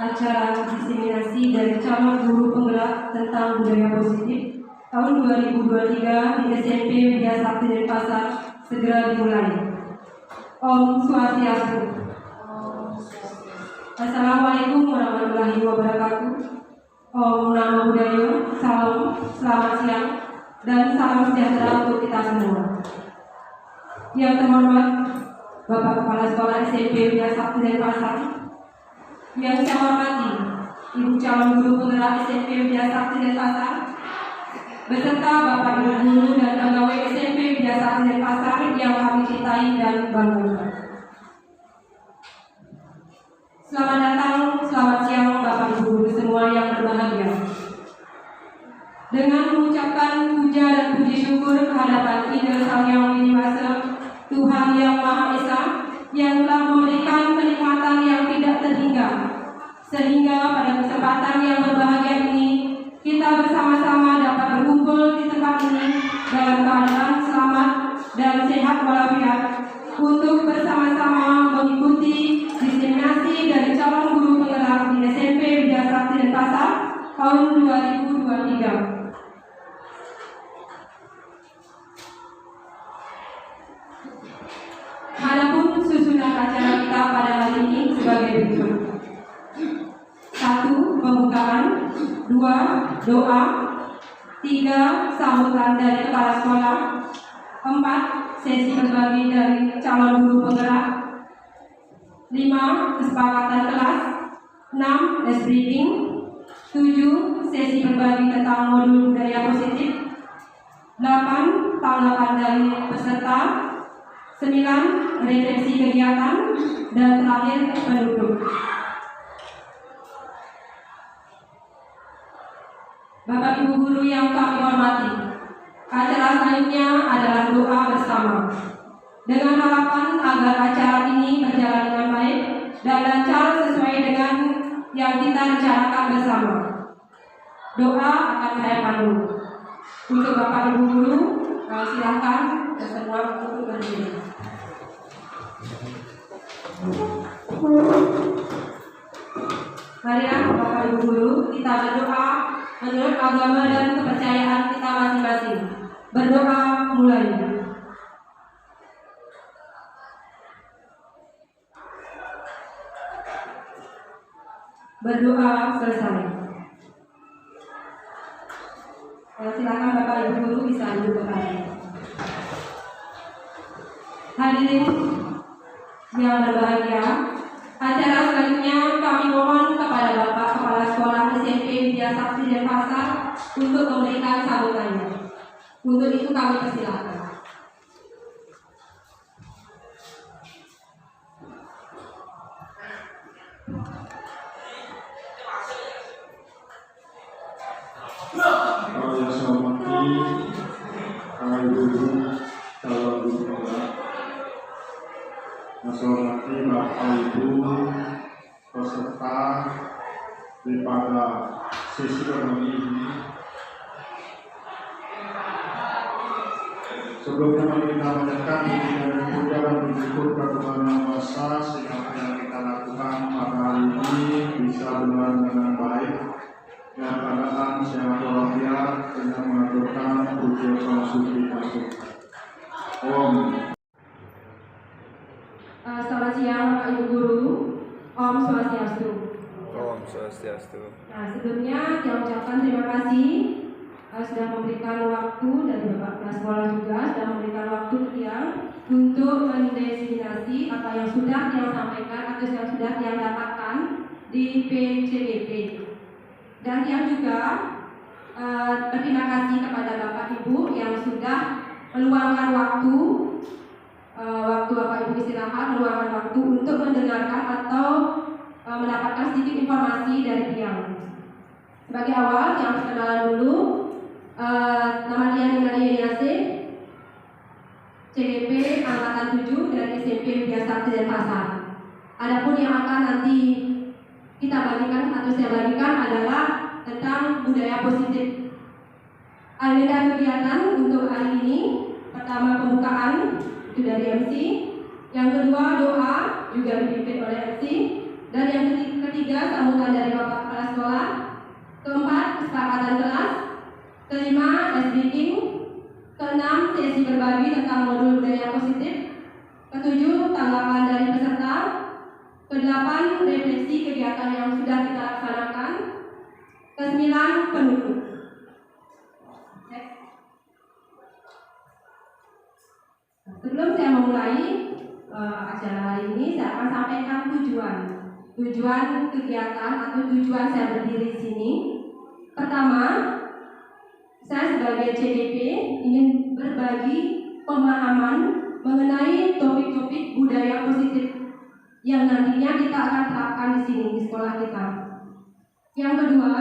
acara diseminasi dari calon guru penggerak tentang budaya positif tahun 2023 di SMP Widya Sakti Denpasar segera dimulai. Om Swastiastu. Assalamualaikum warahmatullahi wabarakatuh. Om Namo Buddhaya. Salam, selamat siang, dan salam sejahtera untuk kita semua. Yang terhormat Bapak Kepala Sekolah SMP Widya Sakti Denpasar, yang saya hormati Ibu calon guru penggerak SMP Widya Sakti Denpasar, beserta Bapak Ibu guru dan pegawai SMP Widya Sakti Denpasar yang kami cintai dan banggakan. Selamat datang, selamat siang Bapak Ibu guru semua yang berbahagia. Dengan mengucapkan puja dan puji syukur kehadapan Ida Sang Hyang Widi Wasa, Tuhan Yang Maha Esa, yang telah memberikan kenikmatan yang tidak terhingga, sehingga pada kesempatan yang berbahagia ini kita bersama-sama dapat berkumpul di tempat ini dalam keadaan selamat dan sehat walafiat untuk bersama-sama mengikuti diseminasi dari calon guru penggerak di SMP Widya Sakti Denpasar tahun 2023. Adapun susunan acara kita pada hari ini sebagai berikut: 1. Pembukaan, 2. Doa, 3. Sambutan dari kepala sekolah, 4. Sesi berbagi dari calon guru penggerak, 5. Kesepakatan kelas, 6. Desk briefing, 7. Sesi berbagi tentang modul budaya positif, 8. Tanggapan dari peserta, 9. Refleksi kegiatan, dan terakhir penutup. Bapak Ibu guru yang kami hormati, acara selanjutnya adalah doa bersama. Dengan harapan agar acara ini berjalan dengan baik dan lancar sesuai dengan yang kita rencanakan bersama. Doa akan saya pandu. Untuk Bapak Ibu guru, silakan semua untuk berdiri. Mari Bapak Ibu guru, kita berdoa menurut agama dan kepercayaan kita masing-masing. Berdoa mulai. Berdoa selesai. Silakan Bapak Ibu guru bisa duduk kembali. Hadirin yang berbahagia, acara selanjutnya kami mohon kepada Bapak Kepala Sekolah SMP Widya Sakti Denpasar untuk memberikan sambutannya. Untuk itu kami persilakan. Yang saya hormati para guru, calon guru penggerak, yang saya hormati Bapak Ibu peserta daripada sesi berbagi ini. Sebelumnya mari kita panjatkan puja dan bersyukur kepada Tuhan Yang Maha Esa sehingga apa yang kita lakukan pada hari ini bisa berjalan dengan baik dan keadaan sehat walafiat dengan mengaturkan puji suci kasih. Om. Selamat siang Bapak Ibu guru. Om Swastiastu. Om Swastiastu. Nah, sebelumnya saya ucapkan terima kasih sudah memberikan waktu, dari Bapak Kepala Sekolah juga sudah memberikan waktu yang untuk mendefinisi apa yang sudah yang sampaikan atau yang sudah yang dapatkan di PCGP. Dan yang juga berterima kasih kepada Bapak Ibu yang sudah meluangkan waktu Bapak Ibu istirahat, meluangkan waktu untuk mendengarkan atau mendapatkan sedikit informasi dari Tiang. Sebagai awal, yang perkenalan dulu, nama Tiang Nina Yase, CGP Angkatan 7 dari SMP Widya Sakti Denpasar. Adapun yang akan nanti kita bagikan atau saya bagikan adalah tentang budaya positif. Agenda kegiatan untuk hari ini, pertama pembukaan itu dari MC, yang kedua doa juga dipimpin oleh MC, dan yang ketiga ketiga, sambutan dari Bapak Kepala Sekolah. Keempat, kesepakatan kelas. Kelima, ice breaking. Keenam, sesi berbagi tentang modul budaya positif. Ketujuh, tanggapan dari peserta. Kedelapan, refleksi kegiatan yang sudah kita laksanakan. Kesembilan, penutup. Sebelum saya memulai acara hari ini, saya akan sampaikan tujuan kegiatan atau tujuan saya berdiri di sini. Pertama, saya sebagai CDP ingin berbagi pemahaman mengenai topik-topik budaya positif yang nantinya kita akan terapkan di sini di sekolah kita. Yang kedua,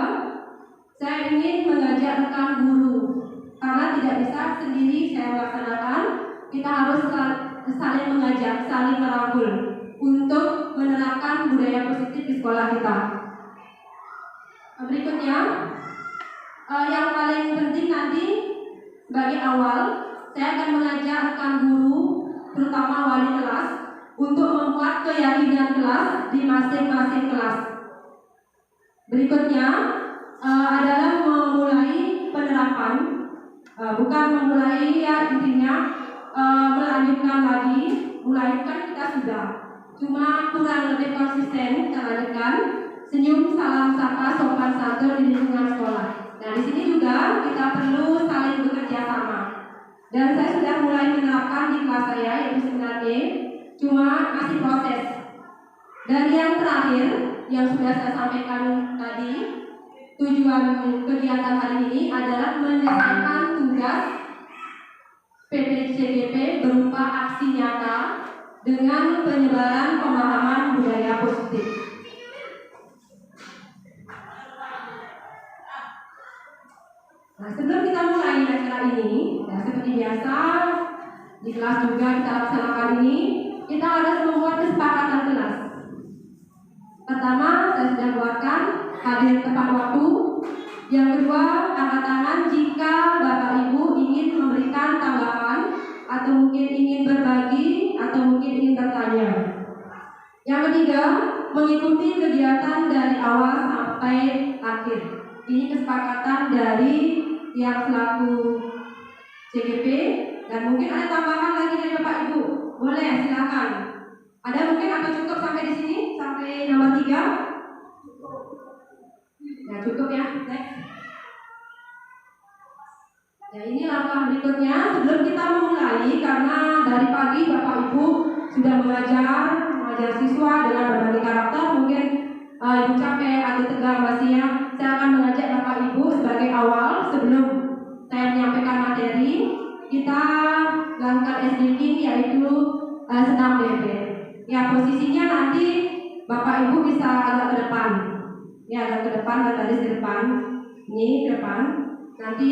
saya ingin mengajak rekan guru karena tidak bisa sendiri saya melaksanakan. Kita harus saling mengajak, saling merangkul untuk menerapkan budaya positif di sekolah kita. Berikutnya, yang paling penting nanti sebagai awal, saya akan mengajak rekan guru, terutama wali kelas, untuk membuat keyakinan kelas di masing-masing kelas. Berikutnya adalah memulai penerapan, bukan memulai ya intinya melanjutkan lagi, melainkan kita sudah, cuma kurang lebih konsisten kita lanjutkan. Senyum, salam sapa, sopan santun di lingkungan sekolah. Nah, di sini juga kita perlu saling bekerja sama. Dan saya sudah mulai menerapkan di kelas saya yaitu 9E, cuma masih proses. Dan yang terakhir yang sudah saya sampaikan tadi, tujuan kegiatan hari ini adalah menyelesaikan tugas PPCGP berupa aksi nyata dengan penyebaran pemahaman budaya positif. Nah, sebelum kita mulai acara ini, ya, seperti biasa di kelas juga kita laksanakan ini, kita harus membuat kesepakatan kelas. Pertama, saya sudah buatkan hadir tepat waktu. Yang kedua, angkat tangan jika Bapak Ibu ingin memberikan tanggapan atau mungkin ingin berbagi atau mungkin ingin bertanya. Yang ketiga, mengikuti kegiatan dari awal sampai akhir. Ini kesepakatan dari yang selaku CGP, dan mungkin ada tambahan lagi dari Bapak Ibu. Boleh, silakan. Ada mungkin atau cukup sampai di sini, sampai nomor 3? Ya, cukup ya. Next. Ya, ini langkah berikutnya. Sebelum kita memulai, karena dari pagi Bapak Ibu sudah mengajar siswa dengan berbagai karakter, mungkin Ibu capek atau tegang masih ya. Saya akan mengajak Bapak Ibu sebagai awal sebelum saya menyampaikan materi, kita lakukan SDG yaitu senam bebek. Ya, posisinya nanti Bapak Ibu bisa agak ke depan. Ya, agak ke depan, garis ke depan. Ini ke depan. Nanti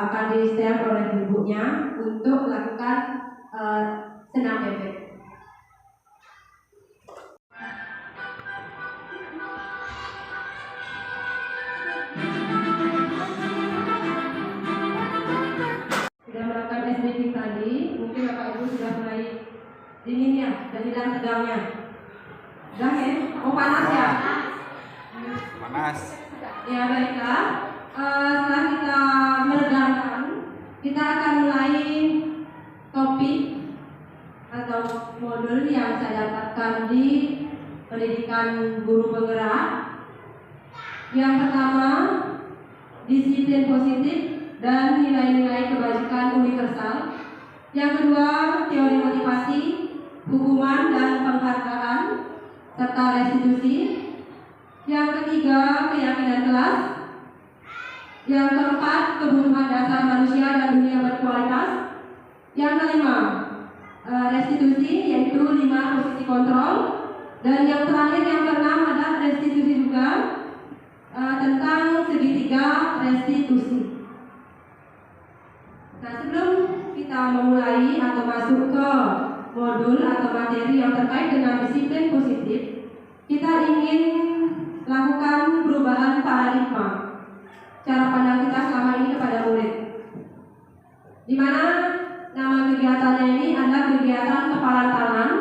akan di-share oleh ibunya untuk melakukan senam bebek. Sudah melakukan SDG tadi, mungkin Bapak Ibu sudah mulai dingin ya, dan hilang tegangnya. Sudah ya? Oh, panas ya? Panas. Ya, baiklah. Setelah kita meredamkan, kita akan mulai topik atau modul yang saya dapatkan di pendidikan guru penggerak. Yang pertama, disiplin positif dan nilai-nilai kebajikan universal. Yang kedua, teori motivasi, hukuman dan penghargaan, serta restitusi. Yang ketiga, keyakinan kelas. Yang keempat, kebutuhan dasar manusia dan dunia berkualitas. Yang kelima, restitusi, yaitu 5 posisi kontrol. Dan yang terakhir, yang keenam adalah restitusi juga, tentang segitiga restitusi. Nah, sebelum kita memulai atau masuk ke modul atau materi yang terkait dengan disiplin positif, kita ingin lakukan perubahan paradigma cara pandang kita selama ini kepada murid, di mana nama kegiatannya ini adalah kegiatan kepalan tangan.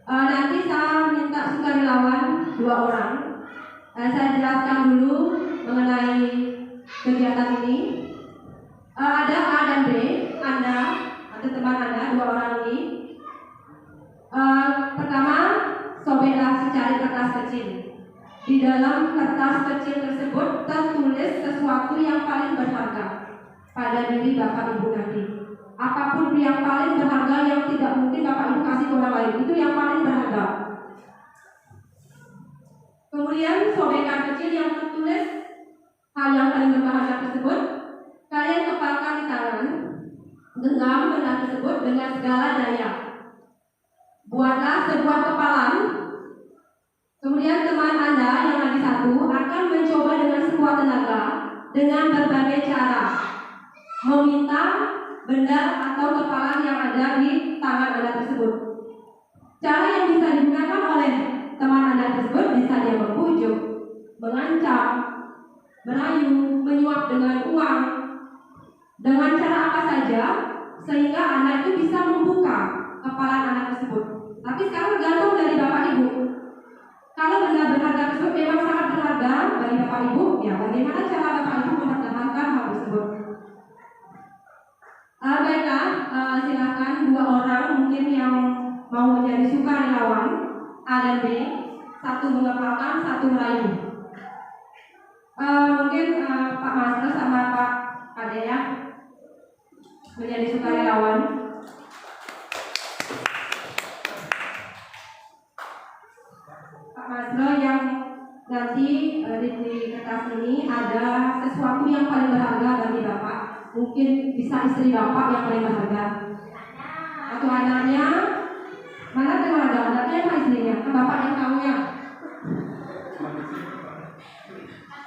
Nanti saya minta sukarelawan 2 orang. Saya jelaskan dulu mengenai kegiatan ini. Ada A dan B, Anda atau teman Anda, 2 orang ini. Pertama, sobeklah secari kertas kecil. Di dalam kertas kecil tersebut tertulis sesuatu yang paling berharga pada diri Bapak Ibu nanti. Apapun yang paling berharga yang tidak mungkin Bapak Ibu kasih ke orang lain, itu yang paling berharga. Kemudian sobekan kecil yang tertulis hal yang paling berharga tersebut, kalian kepalkan di tangan, genggam benda tersebut dengan segala daya. Buatlah sebuah kepalan. Kemudian teman Anda yang lagi satu akan mencoba dengan sekuat tenaga dengan berbagai cara meminta benda atau kepalan yang ada di tangan Anda tersebut. Cara yang bisa digunakan oleh teman Anda tersebut bisa dia membujuk, mengancam, merayu, menyuap dengan uang, dengan cara apa saja sehingga anak itu bisa membuka kepalan anak tersebut. Tapi sekarang tergantung dari Bapak Ibu. Kalau benda berharga tersebut memang sangat berharga bagi Bapak Ibu, ya bagaimana cara Bapak Ibu mempertahankan hal tersebut? Baiklah, silakan 2 orang mungkin yang mau menjadi sukarelawan A dan B, 1 mengepalkan, 1 merayu. Mungkin Pak Master sama Pak Ade ya menjadi sukarelawan. Pak Master yang nanti di kertas ini ada sesuatu yang paling berharga bagi Bapak. Mungkin bisa istri Bapak yang paling berharga, atau anaknya. Mana dengan ada anaknya apa istrinya? Bapak yang tahu ya.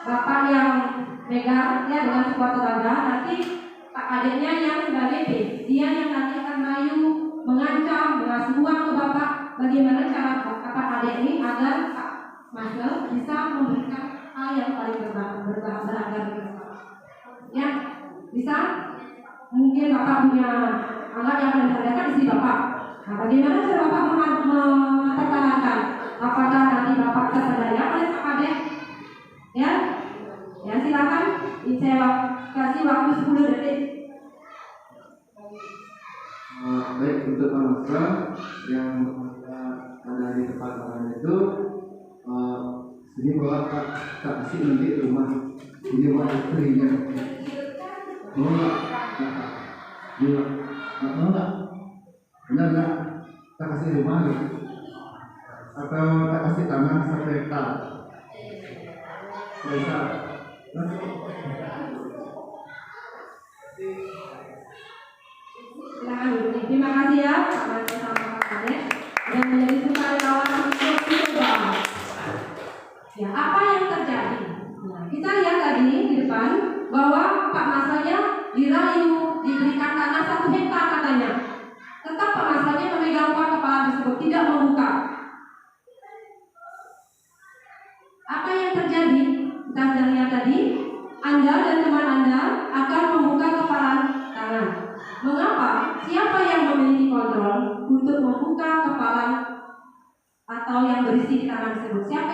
Bapak yang megang ya dengan sekuat tenaga. Nanti Pak adiknya yang sebagai B, dia yang nanti akan merayu, mengancam, mengasih uang ke Bapak. Bagaimana cara Bapak adik ini agar Pak Master bisa memberikan hal yang paling berharga bagi Bapak? Ya. Bisa? Mungkin Bapak punya anak yang paling berharga istri Bapak. Nah, bagaimana cara Bapak mempertahankan? Apakah nanti Bapak terpedaya oleh Pak Ade? Ya? Ya silakan. Saya kasih waktu 10 detik. Baik, untuk bangsa yang ada di tempat orang itu, ini bawa tak kasih nanti ke rumah. Ini bawa istrinya. Enggak. Benar enggak? Tak kasih rumah gitu. Atau tak kasih tanah 1 hektar. Bisa. Silakan duduk. Terima kasih ya Pak Master sama Pak Ade yang menjadi sukarelawan untuk coba. Ya, apa yang terjadi? Nah, kita lihat tadi di depan bahwa Pak Masternya dirayu, diberikan tanah 1 hektar katanya. Tetap Pak Masternya memegang uang kepala tersebut, tidak membuka. Apa yang terjadi? Kita sudah lihat tadi, Anda dan teman Anda akan membuka kepala tangan. Mengapa? Siapa yang memiliki kontrol untuk membuka kepala atau yang berisi di tangan tersebut? Siapa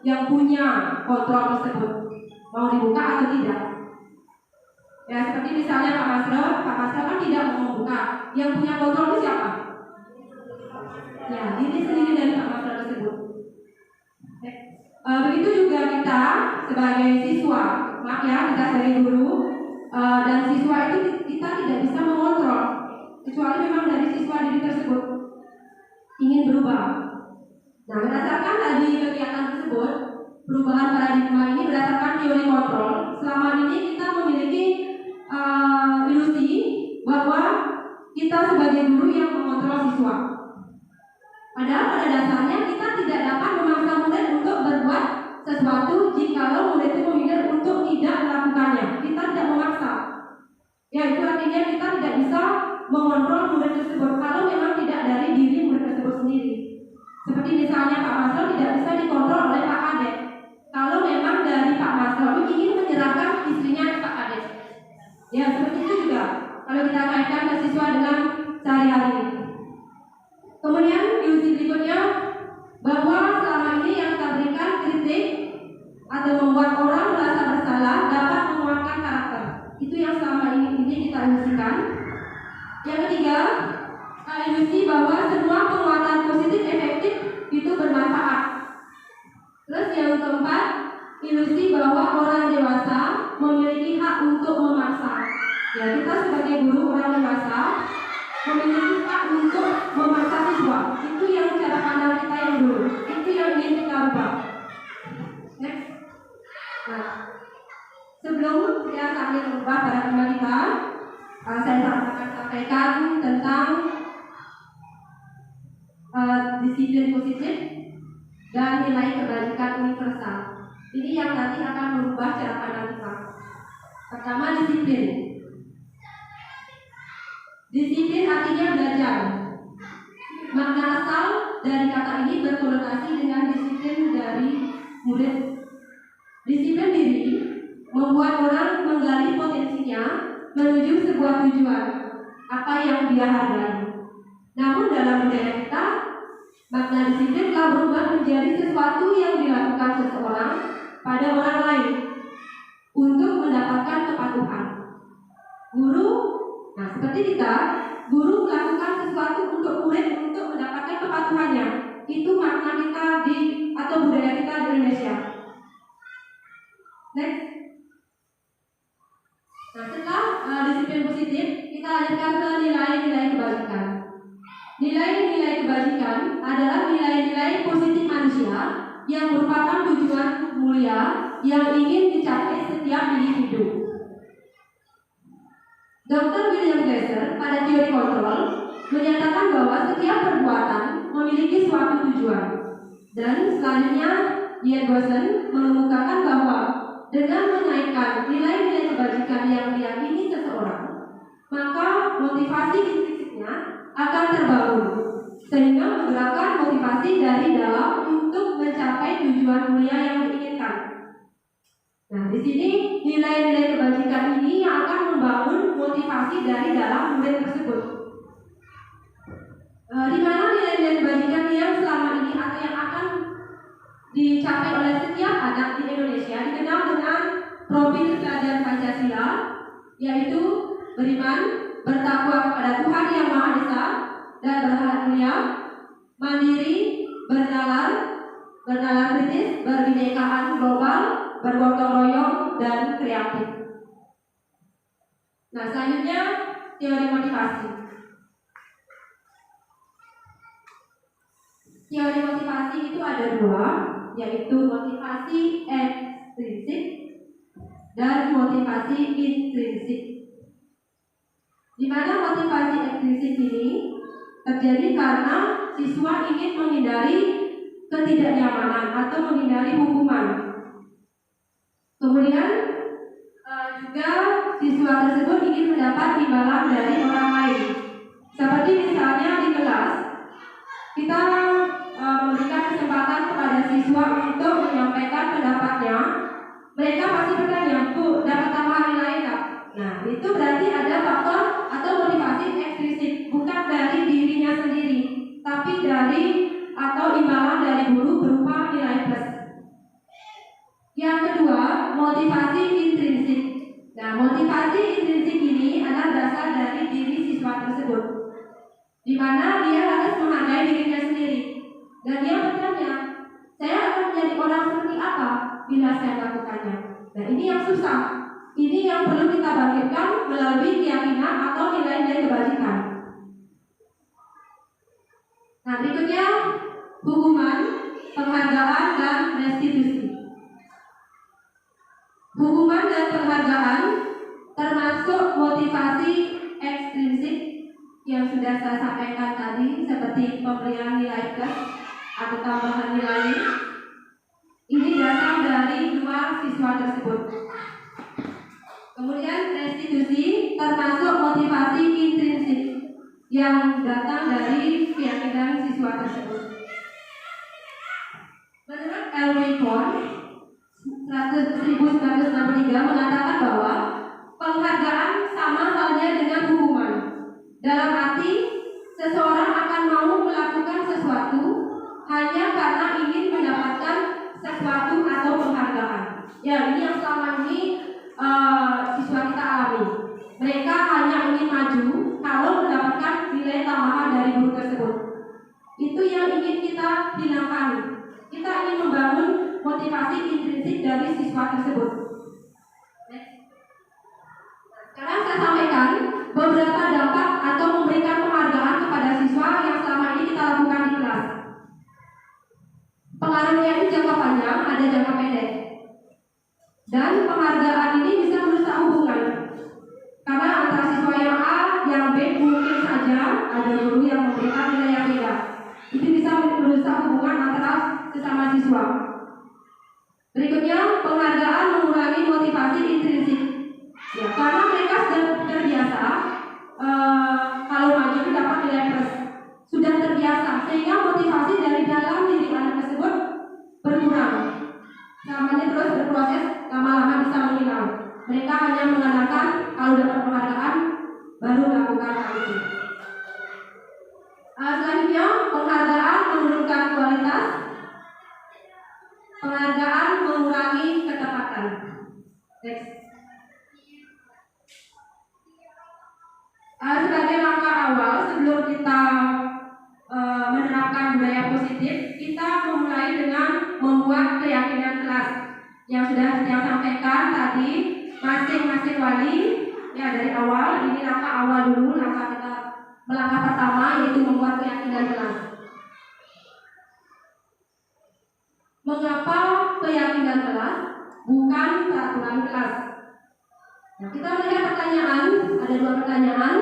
yang punya kontrol tersebut? Mau dibuka atau tidak? Ya seperti misalnya Pak Master kan tidak mau membuka. Yang punya kontrol itu siapa? Ya diri sendiri dari Pak Master tersebut. Begitu juga kita sebagai siswa, maaf ya kita sebagai guru dan siswa itu kita tidak bisa mengontrol kecuali memang dari siswa diri tersebut ingin berubah. Nah berdasarkan tadi kegiatan tersebut, perubahan paradigma ini berdasarkan teori kontrol. Selama ini kita memiliki ilusi bahwa kita sebagai guru yang mengontrol siswa. Padahal pada dasarnya kita tidak dapat memaksa murid untuk berbuat sesuatu jikalau murid itu memilih untuk tidak melakukannya. Kita tidak memaksa. Ya itu artinya kita tidak bisa mengontrol murid tersebut kalau memang tidak dari diri murid tersebut sendiri. Seperti misalnya Pak Master tidak bisa dikontrol oleh Pak Ade. Kalau memang dari Pak Master ingin menyerahkan istrinya ke Pak Ade. Ya seperti itu juga kalau kita kaitkan ke siswa dengan sehari-hari. Kemudian ilusi berikutnya bahwa selama ini yang kita berikan kritik atau membuat orang merasa bersalah dapat menguatkan karakter. Itu yang selama ini kita ilusikan. Yang ketiga, ilusi bahwa semua penguatan positif efektif itu bermanfaat. Terus yang keempat, ilusi bahwa orang dewasa memiliki hak untuk memaksa. Ya, kita sebagai guru orang dewasa memiliki hak untuk memaksa siswa. Itu yang cara pandang kita yang dulu. Itu yang ingin kita ubah. Next. Nah, sebelum saya sambil ubah paradigma kita, saya akan sampaikan tentang disiplin positif dan nilai kebajikan universal. Ini yang nanti akan merubah cara pandang kita. Pertama, disiplin. Disiplin artinya belajar. Makna asal dari kata ini berkonotasi dengan disiplin dari murid. Disiplin diri membuat orang menggali potensinya menuju sebuah tujuan apa yang dia hargai. Namun dalam budaya kita, makna disiplin telah berubah menjadi sesuatu yang dilakukan seseorang pada orang lain untuk mendapatkan kepatuhan. Guru, nah seperti kita, guru melakukan sesuatu untuk murid untuk mendapatkan kepatuhannya. Itu makna kita atau budaya kita di Indonesia. Next. Nah, setelah disiplin positif, kita lanjutkan ke nilai-nilai kebajikan. Nilai-nilai kebajikan adalah nilai-nilai positif manusia yang merupakan tujuan mulia yang ingin dicapai setiap individu. Dr. William Glasser pada teori kontrol menyatakan bahwa setiap perbuatan memiliki suatu tujuan. Dan selanjutnya, Ian Gossen mengemukakan bahwa dengan menaikkan nilai-nilai kebajikan yang diyakini seseorang, maka motivasi intrinsiknya akan terbangun, sehingga menggerakkan motivasi dari dalam untuk mencapai tujuan mulia yang diinginkan. Nah, di sini nilai-nilai kebajikan ini yang akan membangun motivasi dari dalam murid tersebut. Di mana nilai-nilai kebajikan yang selama ini atau yang akan dicapai oleh setiap anak di Indonesia dikenal dengan profil teladan Pancasila, yaitu beriman, bertakwa kepada Tuhan Yang Maha Esa dan berharap mulia, mandiri, bernalar kritis, berbinekaan global, bergotong royong, dan kreatif. Nah, selanjutnya teori motivasi. Teori motivasi itu ada dua, yaitu motivasi ekstrinsik dan motivasi intrinsik. Di mana motivasi ekstrinsik ini terjadi karena siswa ingin menghindari ketidaknyamanan atau menghindari hukuman. Kemudian juga siswa tersebut ingin mendapat imbalan dari orang lain. Seperti misalnya di kelas, kita memberikan kesempatan kepada siswa untuk menyampaikan pendapatnya. Mereka pasti bertanya, Bu, dapat tambahan nilai tak? Nah, itu berarti ada faktor atau motivasi ekstrinsik, bukan dari dirinya sendiri, tapi dari atau imbalan dari guru berupa nilai plus. Yang kedua, motivasi intrinsik. Nah, motivasi intrinsik ini adalah berasal dari diri siswa tersebut, di mana dia harus menghargai dirinya sendiri. Dan dia bertanya, saya akan menjadi orang seperti apa bila saya melakukannya? Nah, ini yang susah. Ini yang perlu kita bangkitkan melalui keyakinan atau nilai-nilai kebajikan. Nah, berikutnya hukuman, penghargaan, dan restitusi. Hukuman dan penghargaan termasuk motivasi ekstrinsik yang sudah saya sampaikan tadi, seperti pemberian nilai plus atau tambahan nilai. Ini datang dari dua siswa tersebut. Kemudian restitusi termasuk motivasi intrinsik yang datang dari keyakinan siswa tersebut. Menurut Elwin Kohn 1963 mengatakan bahwa penghargaan sama halnya dengan hukuman. Dalam arti seseorang akan mau melakukan sesuatu hanya karena sesuatu atau penghargaan. Ya, ini yang selama ini siswa kita alami. Mereka hanya ingin maju kalau mendapatkan nilai tambahan dari guru tersebut. Itu yang ingin kita hilangkan. Kita ingin membangun motivasi intrinsik dari siswa tersebut. Sekarang saya sampaikan beberapa dampak atau memberikan penghargaan kepada siswa yang selama ini kita lakukan di kelas. Pengaruhnya itu jangka panjang, ada jangka pendek. Dan penghargaan ini bisa merusak hubungan. Karena antara siswa yang A, yang B mungkin saja ada guru yang memberikan nilai yang beda. Itu bisa merusak hubungan antara sesama siswa. Berikutnya, penghargaan mengurangi motivasi intrinsik. Ya, karena mereka sudah terbiasa kalau maju itu dapat nilai plus, sudah terbiasa sehingga motivasi dari dalam diri anak tersebut berkurang. Namanya terus berproses, lama-lama bisa menghilang. Mereka hanya mengandalkan kalau dapat penghargaan baru melakukan hal itu. Selanjutnya, penghargaan menurunkan kualitas. Penghargaan mengurangi ketepatan. Next. Sebagai langkah awal sebelum kita menerapkan budaya positif, kita memulai dengan membuat keyakinan kelas yang sudah saya sampaikan tadi. Masing-masing wali ya dari awal, ini langkah awal dulu, melangkah pertama yaitu membuat keyakinan kelas. Mengapa keyakinan kelas bukan peraturan kelas? Nah, kita melihat pertanyaan, ada dua pertanyaan.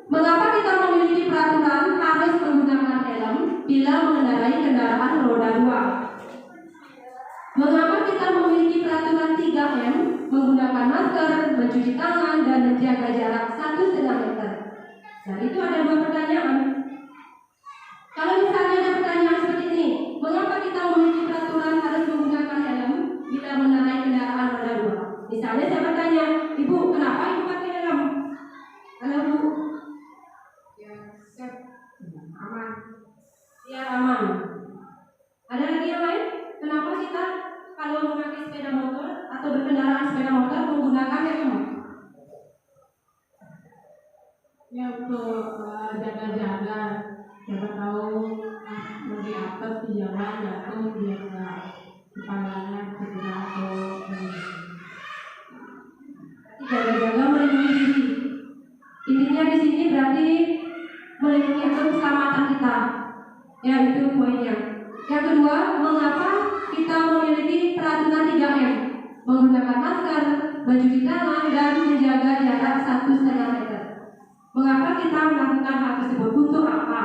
Mengapa kita memiliki peraturan harus menggunakan helm bila mengendarai kendaraan roda 2? Mengapa kita memiliki peraturan 3M, menggunakan masker, mencuci tangan, dan menjaga jarak 1,5 meter? Nah, itu ada dua pertanyaan. Kalau misalnya ada pertanyaan seperti ini, mengapa kita memiliki peraturan harus menggunakan helm bila mengendarai kendaraan roda 2? Misalnya saya bertanya, Ibu, kenapa Ibu pakai helm? Halo Bu. Ya, aman. Ya, aman. Ada lagi yang lain? Kenapa kita kalau memakai sepeda motor atau berkendaraan sepeda motor menggunakan helm? Ya, untuk jaga-jaga, siapa tahu lagi atas di jalan jatuh biar nggak kepalanya cedera atau jaga-jaga melindungi diri. Intinya di sini berarti melindungi atau keselamatan kita. Ya, itu poinnya. Yang kedua, mengapa kita memiliki peraturan 3M? Menggunakan masker, mencuci tangan, dan menjaga jarak 1,5 meter. Mengapa kita melakukan hal tersebut? Untuk apa?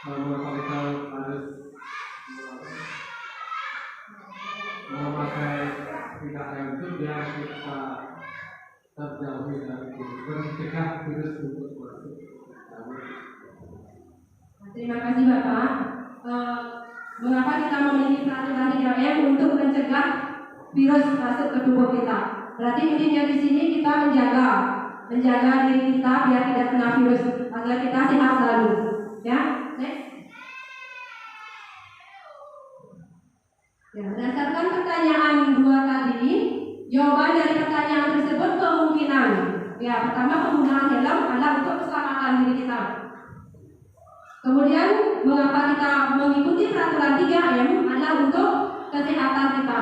Mengapa kita harus memakai 3M itu biar kita terjauhi dari virus, mencegah virus untuk masuk. Terima kasih Bapak. Mengapa kita memiliki peraturan 3M untuk mencegah virus masuk ke tubuh kita? Berarti intinya di sini kita menjaga diri kita biar tidak kena virus, agar kita sehat selalu. Ya, next. Ya, berdasarkan pertanyaan 2 tadi, jawaban dari pertanyaan tersebut kemungkinan. Ya, pertama penggunaan helm adalah untuk keselamatan diri kita. Kemudian, mengapa kita mengikuti peraturan 3M adalah untuk kesehatan kita.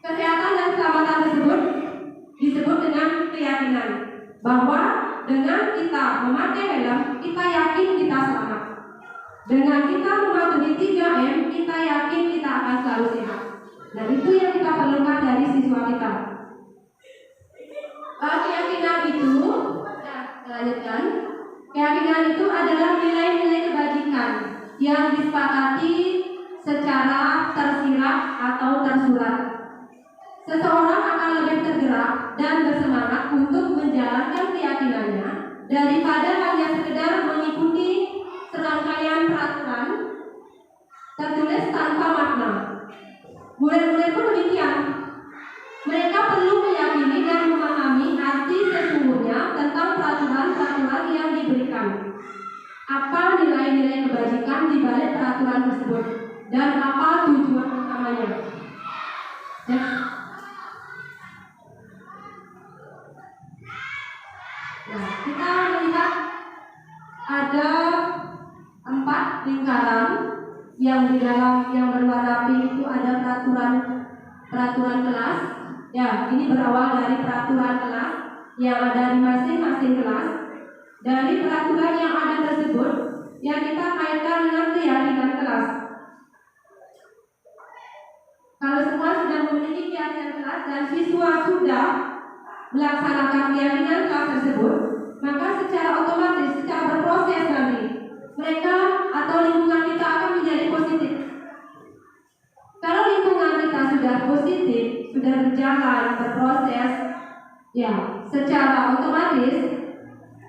Kesehatan dan keselamatan tersebut disebut dengan keyakinan bahwa dengan kita memakai helm, kita yakin kita selamat. Dengan kita mematuhi 3M, kita yakin kita akan selalu sehat. Dan itu yang kita perlukan dari siswa kita. Keyakinan itu, lanjutkan. Keyakinan itu adalah nilai-nilai kebajikan yang disepakati secara tersirat atau tersurat. Seseorang akan lebih tergerak dan bersemangat untuk menjalankan keyakinannya daripada hanya sekedar mengikuti serangkaian peraturan tertulis tanpa makna. Murid-murid pun demikian. Mereka perlu meyakini dan memahami arti sesungguhnya tentang peraturan Nah, kita melihat ada 4 lingkaran yang di dalam yang berwarna pink itu ada peraturan kelas. Ya, ini berawal dari peraturan kelas yang ada di masing-masing kelas. Dari peraturan yang ada tersebut, yang kita kaitkan dengan keyakinan kelas. Kalau semua sudah memiliki keyakinan kelas dan siswa sudah melaksanakan keyakinan kelas tersebut, maka secara otomatis, secara berproses nanti, mereka atau lingkungan kita akan menjadi positif. Kalau lingkungan kita sudah positif, sudah berjalan, berproses, ya, secara otomatis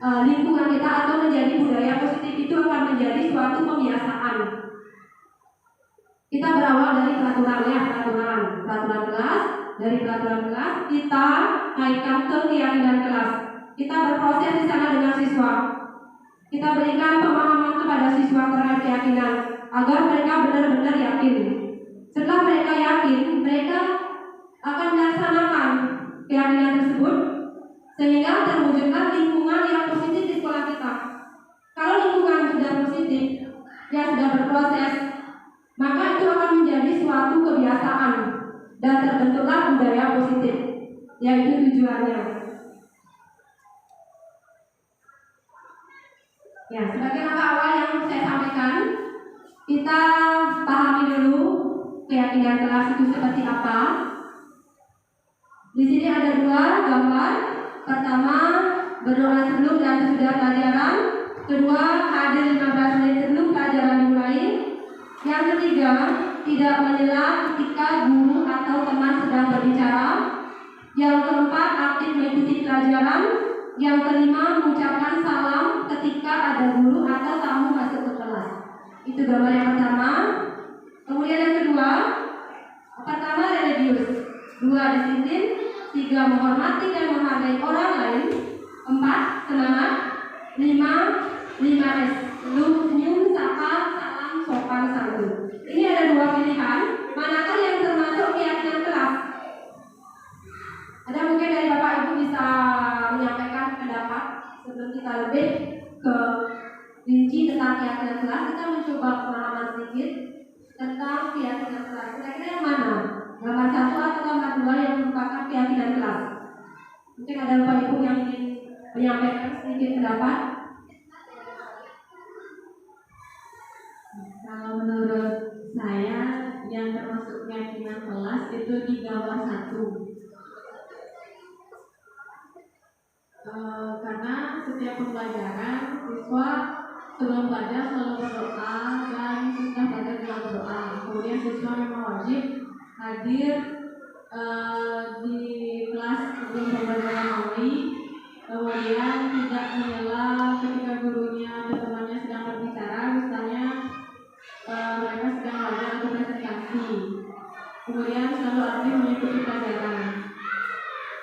lingkungan kita atau menjadi budaya positif itu akan menjadi suatu kebiasaan. Kita berawal dari peraturan kelas. Dari peraturan kelas kita kaitkan ke keyakinan kelas. Kita berproses di sana dengan siswa. Kita berikan pemahaman kepada siswa terhadap keyakinan agar mereka benar-benar yakin. Setelah mereka yakin, mereka akan melaksanakan keyakinan tersebut sehingga terwujudlah lingkungan yang positif di sekolah kita. Kalau lingkungan sudah positif, ya sudah berproses, maka itu akan menjadi suatu kebiasaan dan terbentuklah budaya positif, yaitu tujuannya. Ya, sebagai langkah awal yang saya sampaikan, kita pahami dulu keyakinan kelas itu seperti apa. Di sini ada 2 gambar. Pertama, berdoa sebelum dan sesudah pelajaran. Kedua, hadir 15 menit sebelum pelajaran dimulai. Yang ketiga, tidak menyela ketika guru atau teman sedang berbicara. Yang keempat, aktif mengikuti pelajaran. Yang kelima, mengucapkan salam ketika ada guru atau tamu masuk ke kelas. Itu gambar yang pertama. Kemudian yang kedua, pertama religius, 2 disiplin, 3 menghormati dan menghargai orang lain, 4 semangat, 5 5S, senyum, sapa, salam, sopan santun. Ini ada 2 pilihan, manakah yang termasuk keyakinan kelas? Ada mungkin dari Bapak Ibu bisa menyampaikan pendapat sebelum kita lebih ke rinci tentang keyakinan kelas. Kita mencoba pemahaman sedikit tentang keyakinan kelas. Kira-kira yang mana? Gambar 1 atau gambar 2 yang merupakan keyakinan kelas? Mungkin ada Bapak Ibu yang ingin menyampaikan sedikit pendapat. Kalau menurut saya yang termasuk keyakinan kelas itu di gambar 1. Karena setiap pembelajaran siswa sebelum belajar selalu berdoa dan setelah belajar juga berdoa. Kemudian siswa memang wajib hadir di kelas sebelum pembelajaran mulai. Kemudian tidak menyela ketika gurunya atau temannya sedang berbicara, misalnya mereka sedang belajar atau presentasi. Kemudian selalu aktif mengikuti pelajaran.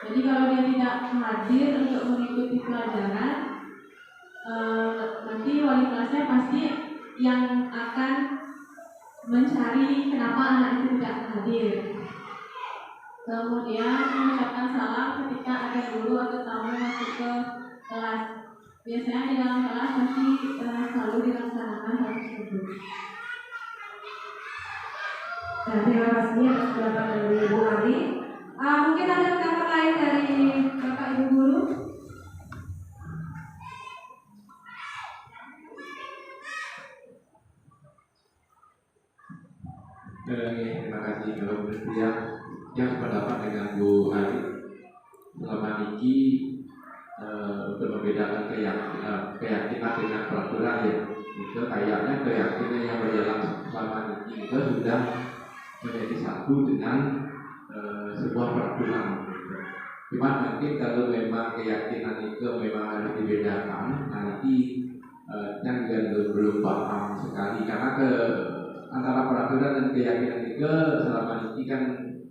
Jadi kalau dia tidak hadir untuk mengikuti pelajaran, nanti wali kelasnya pasti yang akan mencari kenapa anak itu tidak hadir. Kemudian mengucapkan salam ketika ada guru atau tamu masuk ke kelas. Biasanya di dalam kelas pasti selalu dilaksanakan hal tersebut. Nah, terima kasih atas pendapat dari Ibu Ari. Mungkin ada pendapat lain dari Bapak Ibu guru? Terima kasih kalau yang sependapat dengan Bu Ari. Selama ini untuk membedakan keyakinan dengan peraturan ya, itu kayaknya keyakinan yang berjalan selama ini itu sudah menjadi satu dengan sebuah peraturan. Cuma mungkin kalau memang keyakinan itu memang harus dibedakan, nanti yang juga belum paham sekali karena antara peraturan dan keyakinan itu selama ini kan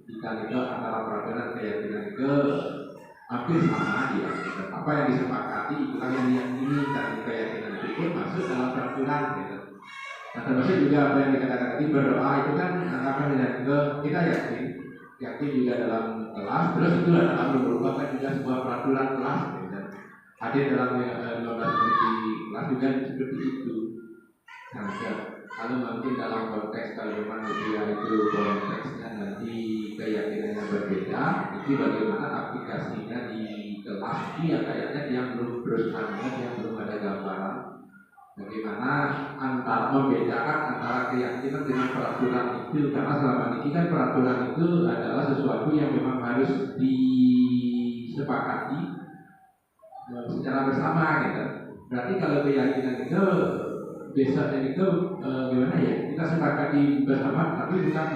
kita itu antara peraturan dan keyakinan itu hampir sama ya. Apa yang disepakati itulah yang diyakini dan keyakinan itu pun masuk dalam peraturan gitu. Nah termasuk juga apa yang dikatakan tadi berdoa itu kan apa dengan kita yakin juga dalam kelas, terus itu dalam merupakan juga sebuah peraturan kelas gitu. hadir dalam lomba seperti kelas juga seperti itu. Nah, kalau mungkin dalam konteks kalau memang dia itu konteksnya nanti keyakinannya berbeda, itu bagaimana aplikasinya di kelas ini ya kayaknya yang belum banget, yang belum ada gambaran. Bagaimana antara membedakan antara keyakinan dengan peraturan itu, karena selama ini kan peraturan itu adalah sesuatu yang memang harus disepakati secara bersama gitu. Berarti kalau keyakinan itu besarnya itu gimana ya, kita sepakati bersama tapi bukan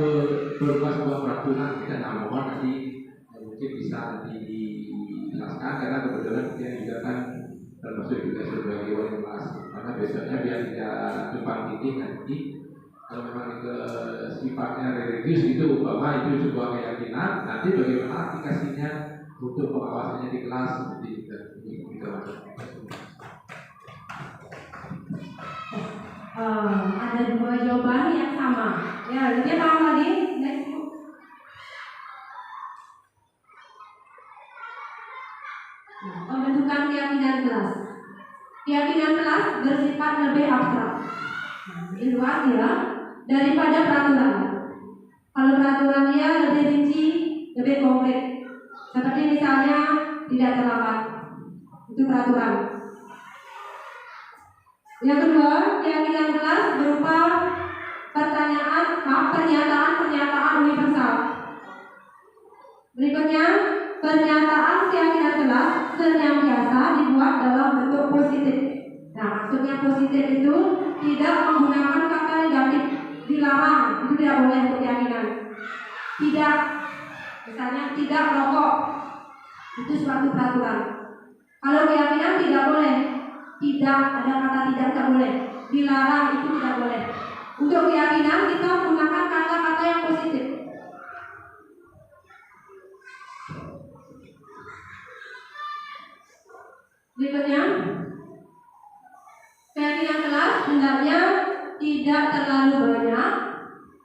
berupa sebuah peraturan. Kita mohon nanti mungkin bisa nanti dijelaskan karena kebetulan dia juga kan termasuk juga sebagai wali kelas, karena besoknya biar tidak tumpang tindih nanti kalau memang itu sifatnya religius itu umpama itu sebuah keyakinan, nanti bagaimana aplikasinya untuk pengawasannya di kelas seperti itu. Ada dua jawaban yang sama. Ya, dia paham lagi. Next. Pembentukan keyakinan kelas. Keyakinan kelas bersifat lebih abstrak. Ini luas ya daripada peraturan. Kalau peraturan dia lebih rinci, lebih konkret. Seperti misalnya tidak terlambat. Itu peraturan. Yang kedua, keyakinan kelas berupa pernyataan universal. Berikutnya, pernyataan keyakinan kelas senantiasa dibuat dalam bentuk positif. Nah, maksudnya positif itu tidak menggunakan kata negatif, dilarang, itu tidak boleh untuk keyakinan. Tidak, misalnya tidak merokok, itu suatu peraturan. Kalau keyakinan tidak boleh, tidak ada kata tidak boleh, dilarang itu tidak boleh. Untuk keyakinan kita menggunakan kata-kata yang positif. Berikutnya, keyakinan kelas hendaknya tidak terlalu banyak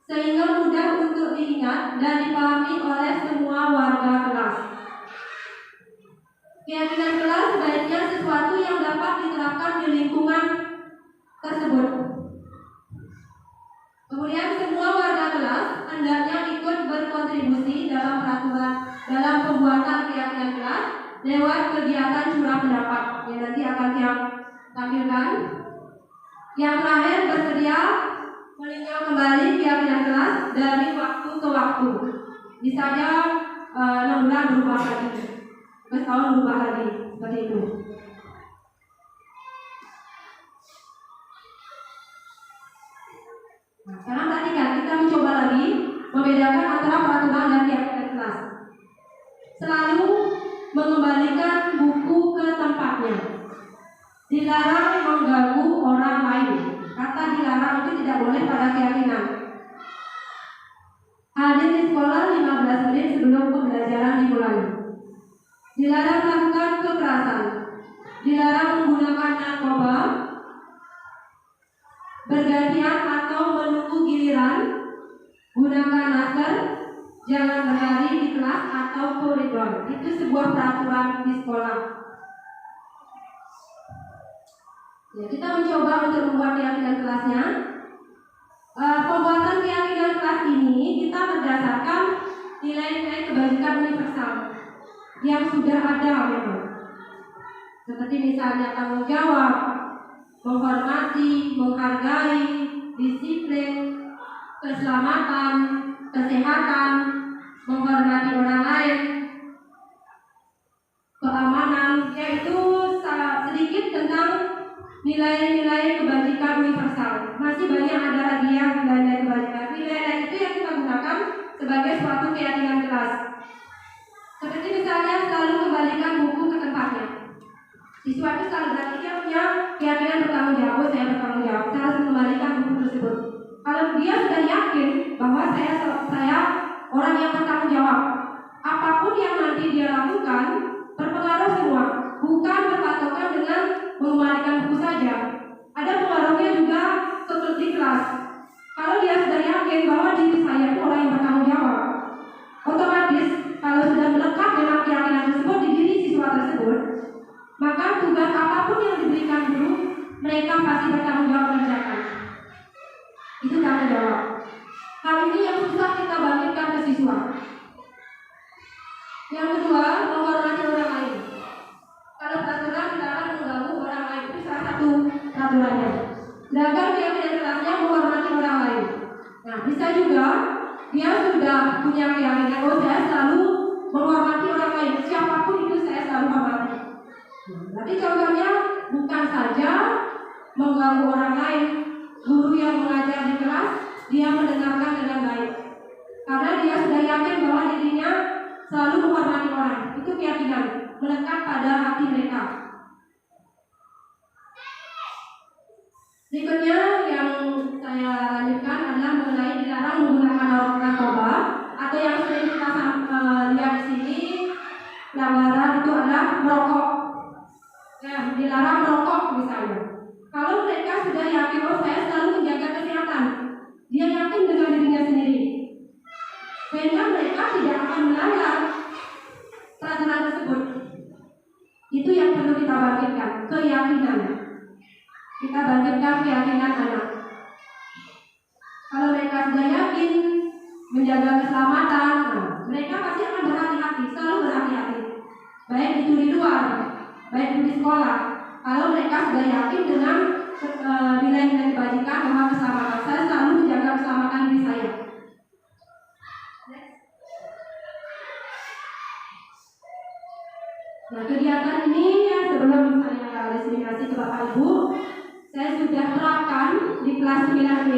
sehingga mudah untuk diingat dan dipahami oleh semua warga kelas. Keyakinan kelas sebaiknya sesuatu yang dapat diterapkan di lingkungan tersebut. Kemudian semua warga kelas hendaknya ikut berkontribusi dalam pembuatan keyakinan kelas lewat kegiatan curah pendapat yang nanti akan saya tampilkan. Yang terakhir, bersedia meninjau kembali keyakinan kelas dari waktu ke waktu. Bisa saja 6 bulan berubah lagi, setahun berubah lagi, seperti itu. Nah, sekarang tadi kan kita mencoba lagi membedakan antara peraturan dan keyakinan kelas. Selalu mengembalikan buku ke tempatnya. Dilarang mengganggu orang lain. Kata dilarang itu tidak boleh pada keyakinan. Hadir di sekolah 15 menit sebelum pembelajaran dimulai. Dilarang melakukan kekerasan. Dilarang menggunakan narkoba. Bergantian atau menunggu giliran. Gunakan masker. Jangan berlari di kelas atau koridor. Itu sebuah peraturan di sekolah. Ya, kita mencoba untuk membuat keyakinan kelasnya. Pembuatan keyakinan kelas ini kita berdasarkan nilai-nilai kebajikan universal yang sudah ada memang. Seperti misalnya tanggung jawab, menghormati, menghargai, disiplin, keselamatan, kesehatan, menghormati orang lain, keamanan, yaitu sedikit tentang nilai-nilai kebajikan universal. Masih banyak ada lagi yang nilai-nilai kebajikan. Nilai-nilai itu yang kita gunakan sebagai suatu keyakinan kelas. Seperti misalnya selalu kembalikan buku ke tempatnya. Siswa itu selalu berarti dia punya keyakinan bertanggung jawab. Saya bertanggung jawab, saya harus mengembalikan buku tersebut. Kalau dia sudah yakin bahwa saya orang yang bertanggung jawab, apapun yang nanti dia lakukan berpengaruh semua, bukan berpatokan dengan mengembalikan buku saja. Ada pengaruhnya juga ke di kelas. Kalau dia sudah yakin bahwa diri saya itu orang yang bertanggung jawab, otomatis kalau sudah melekat dengan keyakinan tersebut di diri siswa tersebut, maka tugas apapun yang diberikan guru, mereka pasti bertanggung jawab mengerjakan. Itu tanggung jawab. Hal ini yang susah kita bangkitkan ke siswa. Yang kedua, menghormati orang lain. Kalau peraturan dilarang mengganggu orang lain, itu salah satu peraturannya. Sedangkan keyakinan kelasnya menghormati orang lain. Nah, bisa juga dia sudah punya keyakinan, oh saya selalu menghormati orang lain, siapapun itu saya selalu hormati. Berarti contohnya bukan saja mengganggu orang lain, guru yang mengajar di kelas dia mendengarkan dengan baik, karena dia sudah yakin bahwa dirinya selalu menghormati orang. Itu keyakinan melekat pada hati mereka. Berikutnya yang saya lanjutkan adalah mengenai dilarang menggunakan narkoba, atau yang sering kita lihat di sini pelanggaran itu adalah merokok. Ya, dilarang merokok misalnya. Kalau mereka sudah yakin, oh saya selalu menjaga kesehatan, dia yakin dengan dirinya sendiri, sehingga mereka tidak akan melanggar peraturan tersebut. Itu yang perlu kita bangkitkan, keyakinan. Kita bangkitkan keyakinan anak. Kalau mereka sudah yakin menjaga keselamatan, mereka pasti akan berhati-hati, selalu berhati-hati. Baik itu di luar, baik itu di sekolah. Kalau mereka sudah yakin dengan nilai-nilai kebajikan bahwa keselamatan, saya selalu menjaga keselamatan diri saya. Nah, kegiatan ini yang sebelum saya diseminasi ke Bapak Ibu, saya sudah terapkan di kelas 9B.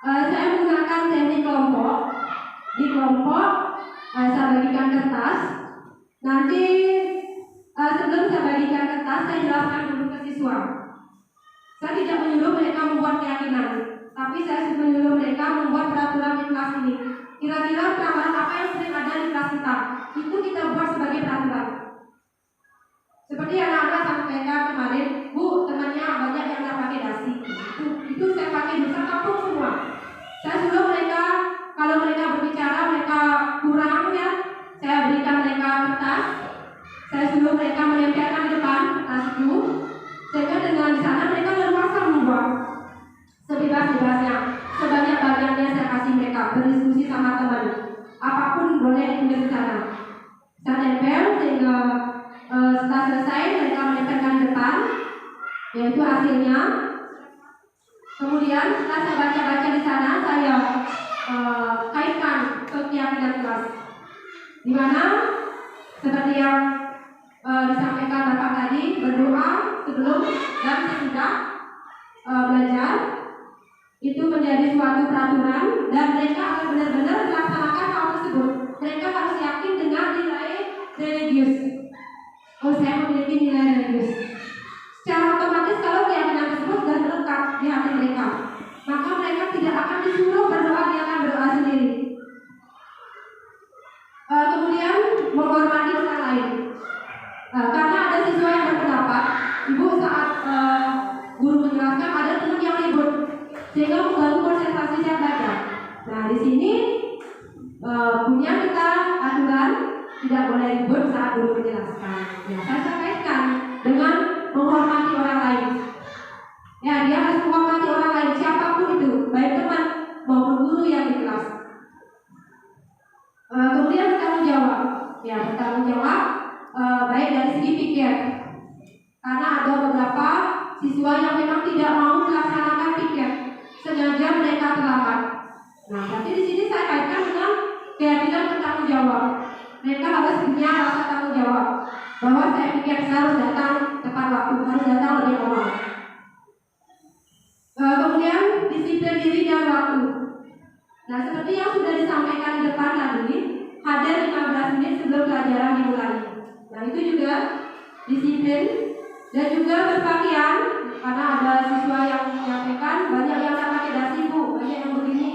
Saya menggunakan teknik kelompok. Di kelompok saya bagikan kertas. Nanti sebelum saya bagikan kertas, saya jelaskan dulu ke siswa. Saya tidak menyuruh mereka membuat keyakinan, tapi saya menyuruh mereka membuat peraturan di kelas ini. Kira-kira peraturan apa yang sering ada di kelas kita, itu kita buat sebagai peraturan. Seperti anak-anak sampaikan kemarin, Bu, temannya banyak yang nggak pakai dasi. Itu saya pakai di kampung semua. Saya suruh mereka, kalau mereka berbicara, mereka kurang ya, saya berikan mereka kertas. Saya suruh mereka menempelkan di depan kertas itu, sehingga dengan di sana mereka leluasa membuat sebebas-bebasnya, sebanyak-banyaknya saya kasih mereka berdiskusi sama teman. Apapun boleh ditulis di sana. Saya tempel sehingga setelah selesai mereka menempelkan di depan, yaitu hasilnya. Kemudian setelah saya baca-baca di sana, saya kaitkan ke keyakinan kelas, di mana seperti yang disampaikan Bapak tadi, berdoa sebelum dan sesudah belajar itu menjadi suatu peraturan, dan mereka akan benar-benar melaksanakan hal tersebut. Mereka harus yakin dengan nilai religius. Oh, saya memiliki nilai religius. Secara otomatis kalau keyakinan tersebut sudah melekat di hati mereka, maka mereka tidak akan disuruh berdoa, dia akan berdoa sendiri. Kemudian menghormati orang lain. Karena ada siswa yang berpendapat, Ibu saat guru menjelaskan ada teman yang ribut sehingga mengganggu konsentrasi saya belajar. Nah, di sini punya kita aturan tidak boleh ribut saat guru menjelaskan. Ya, saya kaitkan dengan menghormati orang lain. Ya, dia harus menghormati orang lain, siapapun itu, baik teman maupun guru yang di kelas. Kemudian bertanggung jawab. Ya, bertanggung jawab baik dari segi pikir. Karena ada beberapa siswa yang memang tidak mau melaksanakan pikir, sengaja mereka terlambat. Nah, berarti di sini saya kaitkan dengan keyakinan bertanggung jawab. Mereka harus punya rasa tanggung jawab bahwa saya pikir saya harus datang tepat waktu, harus datang lebih awal. Kemudian disiplin diri dan waktu. Nah, seperti yang sudah disampaikan di depan tadi, hadir 15 menit sebelum pelajaran dimulai. Nah, itu juga disiplin dan juga berpakaian, karena ada siswa yang menyampaikan banyak yang tak pakai dasi, Bu, banyak yang begini.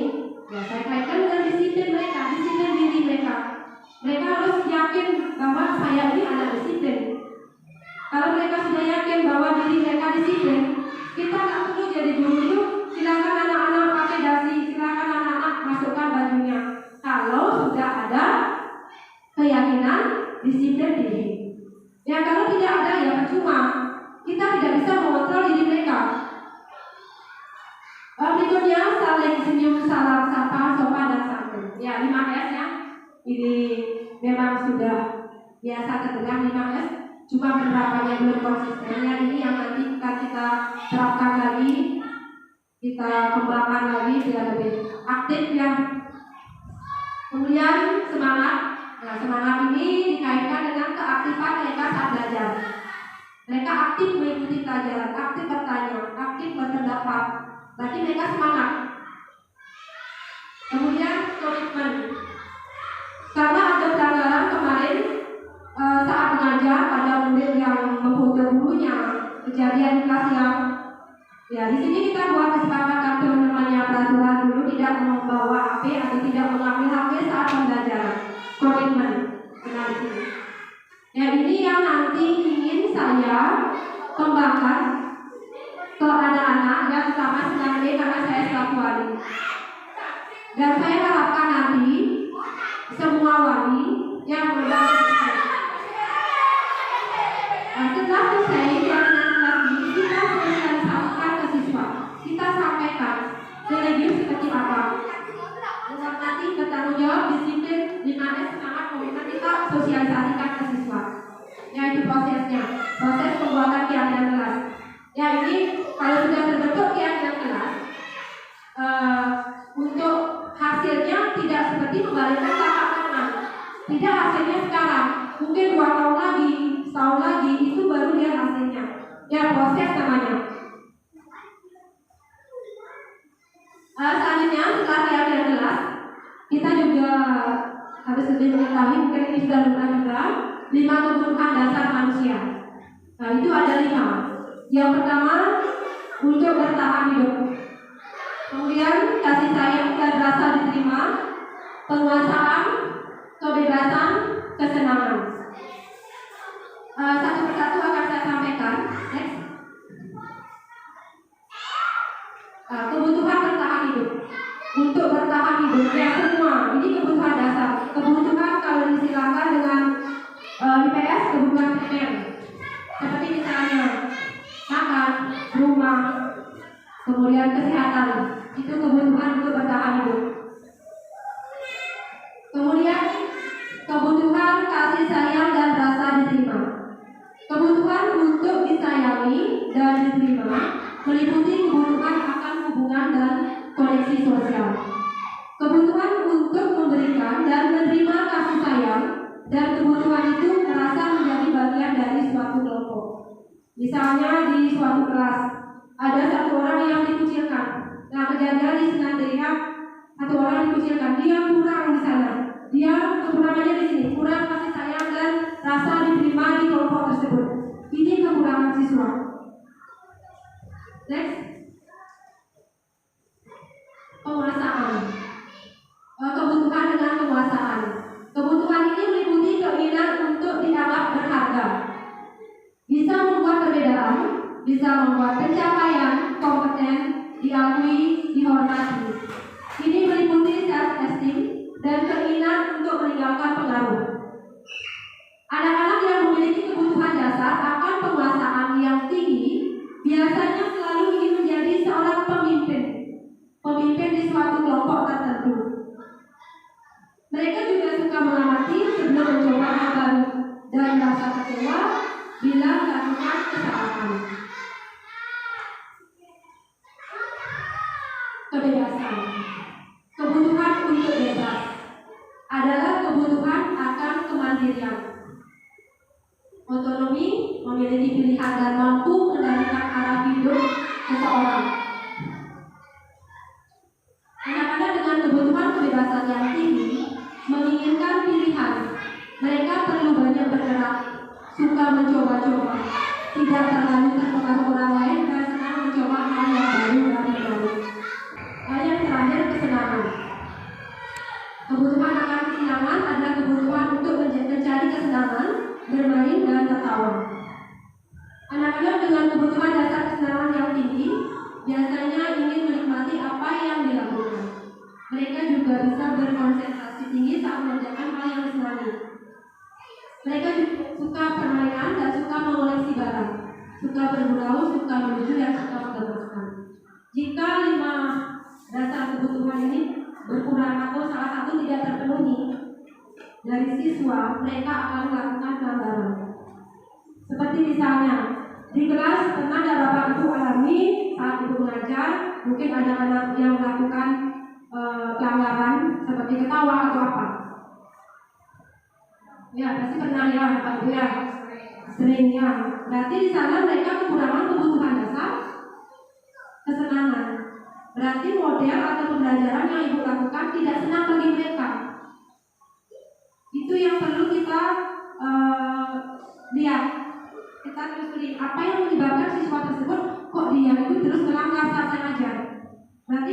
Ya, saya kaitkan dengan disiplin mereka, disiplin diri mereka. Mereka harus yakin bahwa saya ini anak disiplin. Kalau mereka sudah yakin bahwa diri mereka disiplin, kita tak perlu jadi guru itu. Silakan anak-anak pakai dasi, silakan anak-anak masukkan bajunya. Kalau sudah ada keyakinan disiplin diri. Ya, kalau tidak ada ya percuma. kita tidak bisa mengontrol diri mereka. Berikutnya saling senyum, salam, sapa, sopan dan santun. Ya 5S ya. Ini memang sudah biasa terdengar 5S. Cuma penerapannya belum konsisten. Ya, ini yang nanti kita terapkan lagi, kita kembangkan lagi biar lebih aktif ya. Kemudian semangat. Nah, semangat ini dikaitkan dengan keaktifan mereka saat belajar. Mereka aktif mengikuti pelajaran, aktif bertanya, aktif berpendapat. Berarti mereka semangat. Kemudian komitmen. Karena ada pelanggaran kemarin saat mengajar, ada murid yang memukul gurunya, kejadian di kelas yang ya di sini kita buat kesepakatan teman-temannya peraturan dulu tidak membawa HP atau tidak mengambil HP saat pembelajaran. Komitmen benar di sini. Ya ini yang nanti ingin saya kembangkan ke anak-anak yang utama sedang karena saya selaku wali. Dan saya harapkan nanti semua wali yang berbasis setelah selesai yang lagi kita sosialisasikan ke siswa. Kita sampaikan review seperti apa. Untuk nanti bertanggung jawab disiplin 5S semangat komitmen kita sosialisasikan ke siswa. Yaitu prosesnya, proses pembuatan kegiatan kelas. Ya ini kalau sudah terbentuk kegiatan kelas, untuk hasilnya tidak seperti membalikkan telapak tangan. Tidak hasilnya sekarang, mungkin 2 tahun lagi, setahun lagi itu baru lihat hasilnya. Ya proses namanya. Selanjutnya setelah kegiatan kelas, kita juga harus lebih mengetahui, mungkin ini sudah lumrah juga, 5 kebutuhan dasar manusia. Nah itu ada 5. Yang pertama untuk bertahan hidup. Kemudian kasih sayang dan rasa diterima, penguasaan, kebebasan, kesenangan. Satu persatu akan saya sampaikan. Next. Kebutuhan bertahan hidup. Untuk bertahan hidup ya semua ini kebutuhan dasar. Kebutuhan kalau disilakan dengan IPS kebutuhan primer. Seperti misalnya makan, rumah, kemudian kesehatan. Itu kebutuhan untuk bertahan hidup. Kemudian kebutuhan kasih sayang dan rasa diterima. Kebutuhan untuk disayangi dan diterima meliputi kebutuhan akan hubungan dan koneksi sosial. Kebutuhan untuk memberikan dan menerima kasih sayang dan kebutuhan itu merasa menjadi bagian dari suatu kelompok. Misalnya di suatu kelas ada satu orang yang dikucilkan. Nah kejadian di Senandria satu orang dikucilkan, dia kurang di sana, dia kekurangannya di sini, kurang kasih sayang dan rasa diterima di kelompok tersebut. Ini kekurangan siswa. Next, penguasaan. Kebutuhan dengan penguasaan. Kebutuhan ini meliputi keinginan untuk dianggap berharga, bisa membuat perbedaan, bisa membuat pencapaian kompeten, diakui, dihormati. Ini meliputi self-esteem dan keinginan untuk meninggalkan pengaruh. Anak-anak yang memiliki kebutuhan dasar akan penguasaan yang tinggi biasanya selalu ingin menjadi seorang pemimpin di suatu kelompok tertentu. Mereka juga suka mengamati sebelum mencoba hal baru dan merasa kecewa bila melakukan kesalahan. Kebebasan. Kebutuhan untuk bebas adalah kebutuhan akan kemandirian. Otonomi, memiliki pilihan dan mampu mengendalikan arah hidup seseorang. Anak-anak dengan kebutuhan kebebasan yang tinggi menginginkan pilihan. Mereka perlu banyak bergerak, suka mencoba-coba, tidak terlalu terpengaruh orang lain dan senang mencoba hal yang baru dan menarik. Yang terakhir, kesenangan. Kebutuhan akan kesenangan adalah kebutuhan untuk mencari kesenangan, bermain dan tertawa. Anak-anak dengan kebutuhan dasar kesenangan yang tinggi biasanya ingin menikmati apa yang dilakukan. Mereka juga bisa berkonsentrasi tinggi saat mengerjakan hal yang disenangi. Mereka juga suka permainan dan suka mengoleksi barang. suka bergurau, suka melucu, dan suka mendengarkan. Jika 5 dasar kebutuhan ini berkurang atau salah satu tidak terpenuhi dari siswa, mereka akan melakukan pelanggaran. Seperti misalnya di kelas pernah ada Bapak Ibu alami saat Ibu mengajar, mungkin ada anak yang melakukan pelanggaran seperti ketawa atau apa. Ya, pasti pernah ya Bapak Ibu ya. Seringnya. Berarti di sana mereka kekurangan kebutuhan dasar kesenangan. Berarti model atau pembelajaran yang Ibu lakukan tidak senang bagi mereka. Itu yang perlu kita lihat. Kita telusuri apa yang menyebabkan siswa tersebut kok dia itu terus melanggar saat saya ngajar. Berarti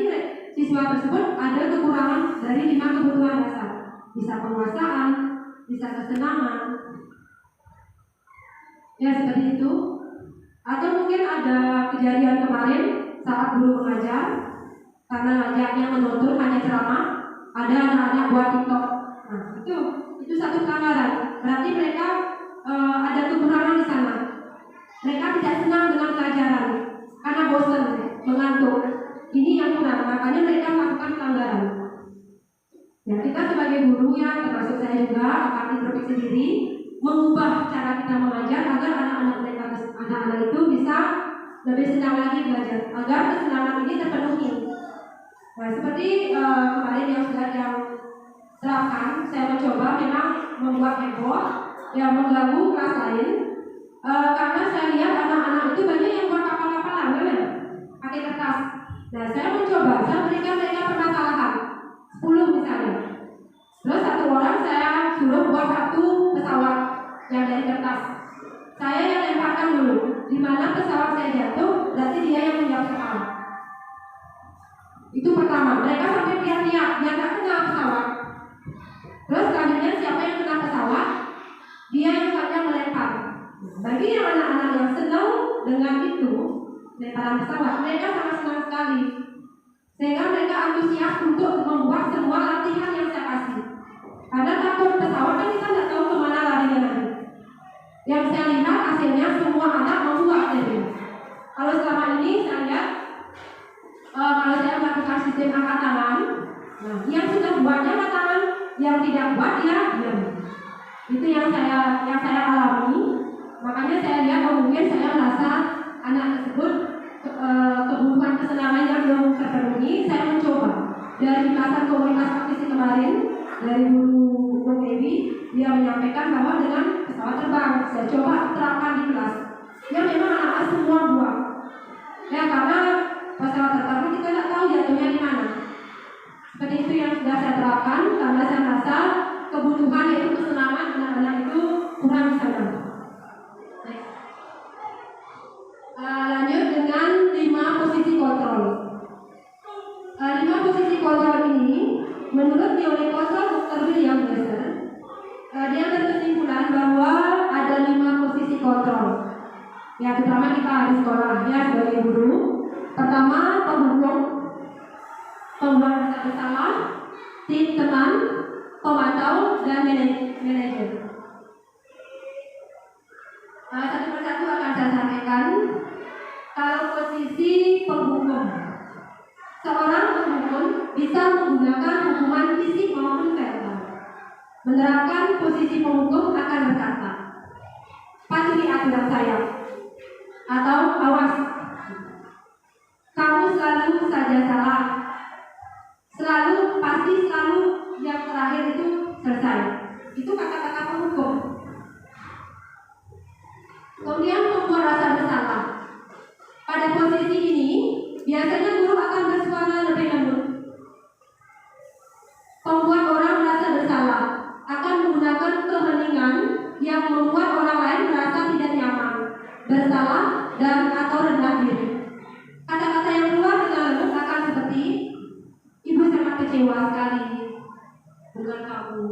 siswa tersebut ada kekurangan dari 5 kebutuhan dasar. Bisa penguasaan, bisa kesenangan. Ya seperti itu. Atau mungkin ada kejadian kemarin saat guru mengajar, karena ngajarnya menutur hanya ceramah, ada anak-anak buat TikTok. Nah itu satu pelanggaran. Berarti mereka ada kekurangan di sana. Mereka tidak senang dengan pelajaran karena bosan, mengantuk. Ini yang kurang, makanya mereka melakukan pelanggaran. Ya, kita sebagai guru ya, termasuk saya juga akan introspeksi diri, mengubah cara kita mengajar agar anak-anak itu bisa lebih senang lagi belajar, agar kesenangan ini terpenuhi. Nah, seperti kemarin yang sudah yang terapkan, saya mencoba memang membuat heboh, yang mengganggu kelas lain. Karena saya lihat anak-anak itu banyak yang buat kapal-kapalan, kan? Pakai kertas. Nah, saya mencoba, saya berikan mereka permasalahan 10 misalnya. Terus satu orang saya suruh buat satu pesawat yang dari kertas. Saya yang lemparkan dulu. Di mana pesawat saya jatuh, berarti dia yang menjawab soal. Itu pertama. Mereka sampai teriak-teriak, dia nggak kena pesawat. Terus selanjutnya siapa yang kena pesawat, dia yang saja melempar. Bagi yang anak-anak yang senang dengan itu, lemparan pesawat, mereka sangat senang sekali. Sehingga mereka antusias untuk membuat semua latihan yang saya kasih. Karena takut pesawat kan kita tidak tahu kemana larinya nanti. Yang saya lihat hasilnya semua anak membuat jadi. Kalau selama ini saya lihat, kalau saya melakukan sistem angkat tangan, nah, yang sudah buatnya angkat tangan, yang tidak buat dia diam. Itu yang saya alami. Makanya saya lihat mungkin saya merasa anak tersebut kebutuhan kesenangan yang belum terpenuhi. Saya mencoba dari klasan komunitas praktisi kemarin dari guru Dewi, dia menyampaikan bahwa dengan pesawat terbang saya coba terapkan di kelas. Ya memang anak-anak semua buat. Ya karena pesawat terbang kita tidak tahu jatuhnya di mana. Seperti itu yang sudah saya terapkan karena saya merasa kebutuhan yaitu kesenangan anak-anak itu kurang di sana. Lanjut dengan 5 posisi kontrol. 5 posisi kontrol ini menurut teori kontrol Dr. William Glasser, dia berkesimpulan bahwa ada 5 posisi kontrol. Ya terutama kita di sekolah ya sebagai guru. Pertama penghukum, pembuat rasa bersalah, tim teman, pemantau, dan manajer. Satu persatu akan saya sampaikan. Kalau posisi penghukum, seorang penghukum bisa menggunakan hukuman fisik maupun verbal. Menerapkan posisi penghukum akan berkata, patuhi aturan saya, atau awas, kamu selalu saja salah, pasti selalu yang terakhir itu selesai. Itu kata-kata penghukum. Kemudian membuat rasa bersalah. Pada posisi ini, biasanya guru akan bersuara lebih lembut. Membuat orang merasa bersalah akan menggunakan keheningan yang membuat orang lain merasa tidak nyaman, bersalah, dan atau rendah diri. Kata-kata yang keluar dengan lembut akan seperti, ibu sangat kecewa sekali dengan kamu.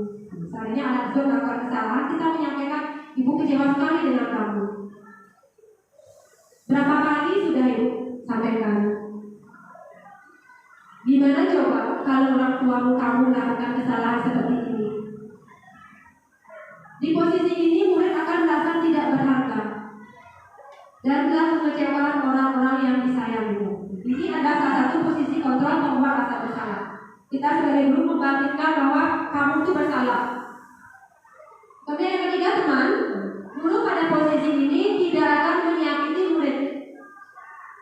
Misalnya anak itu melakukan kesalahan, kita menyampaikan, ibu kecewa sekali dengan kamu. Berapa kali sudah ibu sampaikan? Gimana coba kalau orang tuamu kamu melakukan kesalahan seperti ini? Di posisi ini murid akan merasa tidak berharga dan yang disayanginya. Ini adalah salah satu posisi kontrol pembuat rasa bersalah. Kita sebagai guru membangkitkan bahwa kamu itu bersalah. Kemudian yang ketiga, teman, guru pada posisi ini tidak akan menyakiti murid,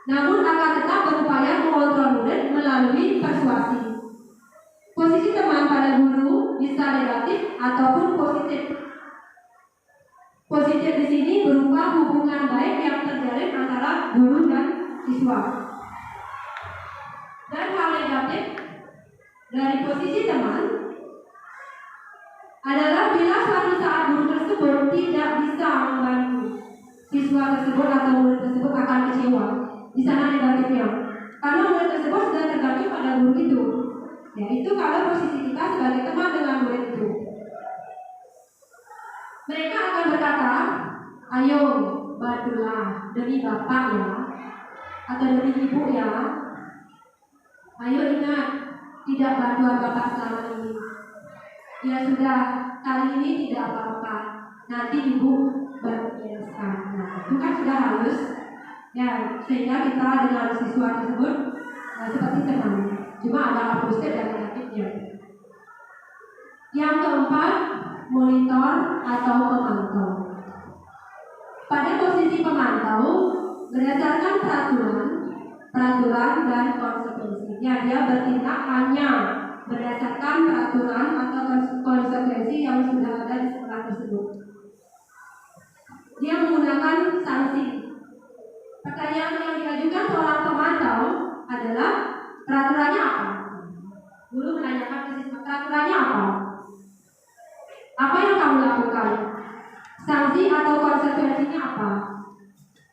namun akan tetap berupaya mengontrol murid melalui persuasi. Posisi teman pada guru bisa negatif ataupun positif. Positif di sini berupa hubungan baik yang terjalin antara guru dan siswa. Dan hal negatif dari posisi teman adalah bila suatu saat guru tersebut tidak bisa membantu siswa tersebut atau murid tersebut akan kecewa. Di sana negatifnya, karena murid tersebut sudah tergantung pada guru itu. Yaitu kalau posisi kita sebagai teman dengan murid itu. Mereka akan berkata, ayo bantulah demi bapak ya, atau demi ibu ya. Ayo ingat, tidak bantuan bapak selama ini. Ya sudah, kali ini tidak apa-apa. Nanti ibu bereskan. Nah, itu kan sudah halus. Ya, sehingga kita dengan siswa tersebut seperti teman. Cuma ada positif dan negatifnya. Yang keempat, monitor atau pemantau. Pada posisi pemantau, berdasarkan peraturan dan konsekuensinya, dia bertindak hanya berdasarkan peraturan atau konsekuensi yang sudah ada di sekolah tersebut. Dia menggunakan sanksi. Pertanyaan yang diajukan seorang pemantau adalah peraturannya apa? Guru menanyakan ke siswa, peraturannya apa? Apa yang kamu lakukan? Sanksi atau konsekuensinya apa?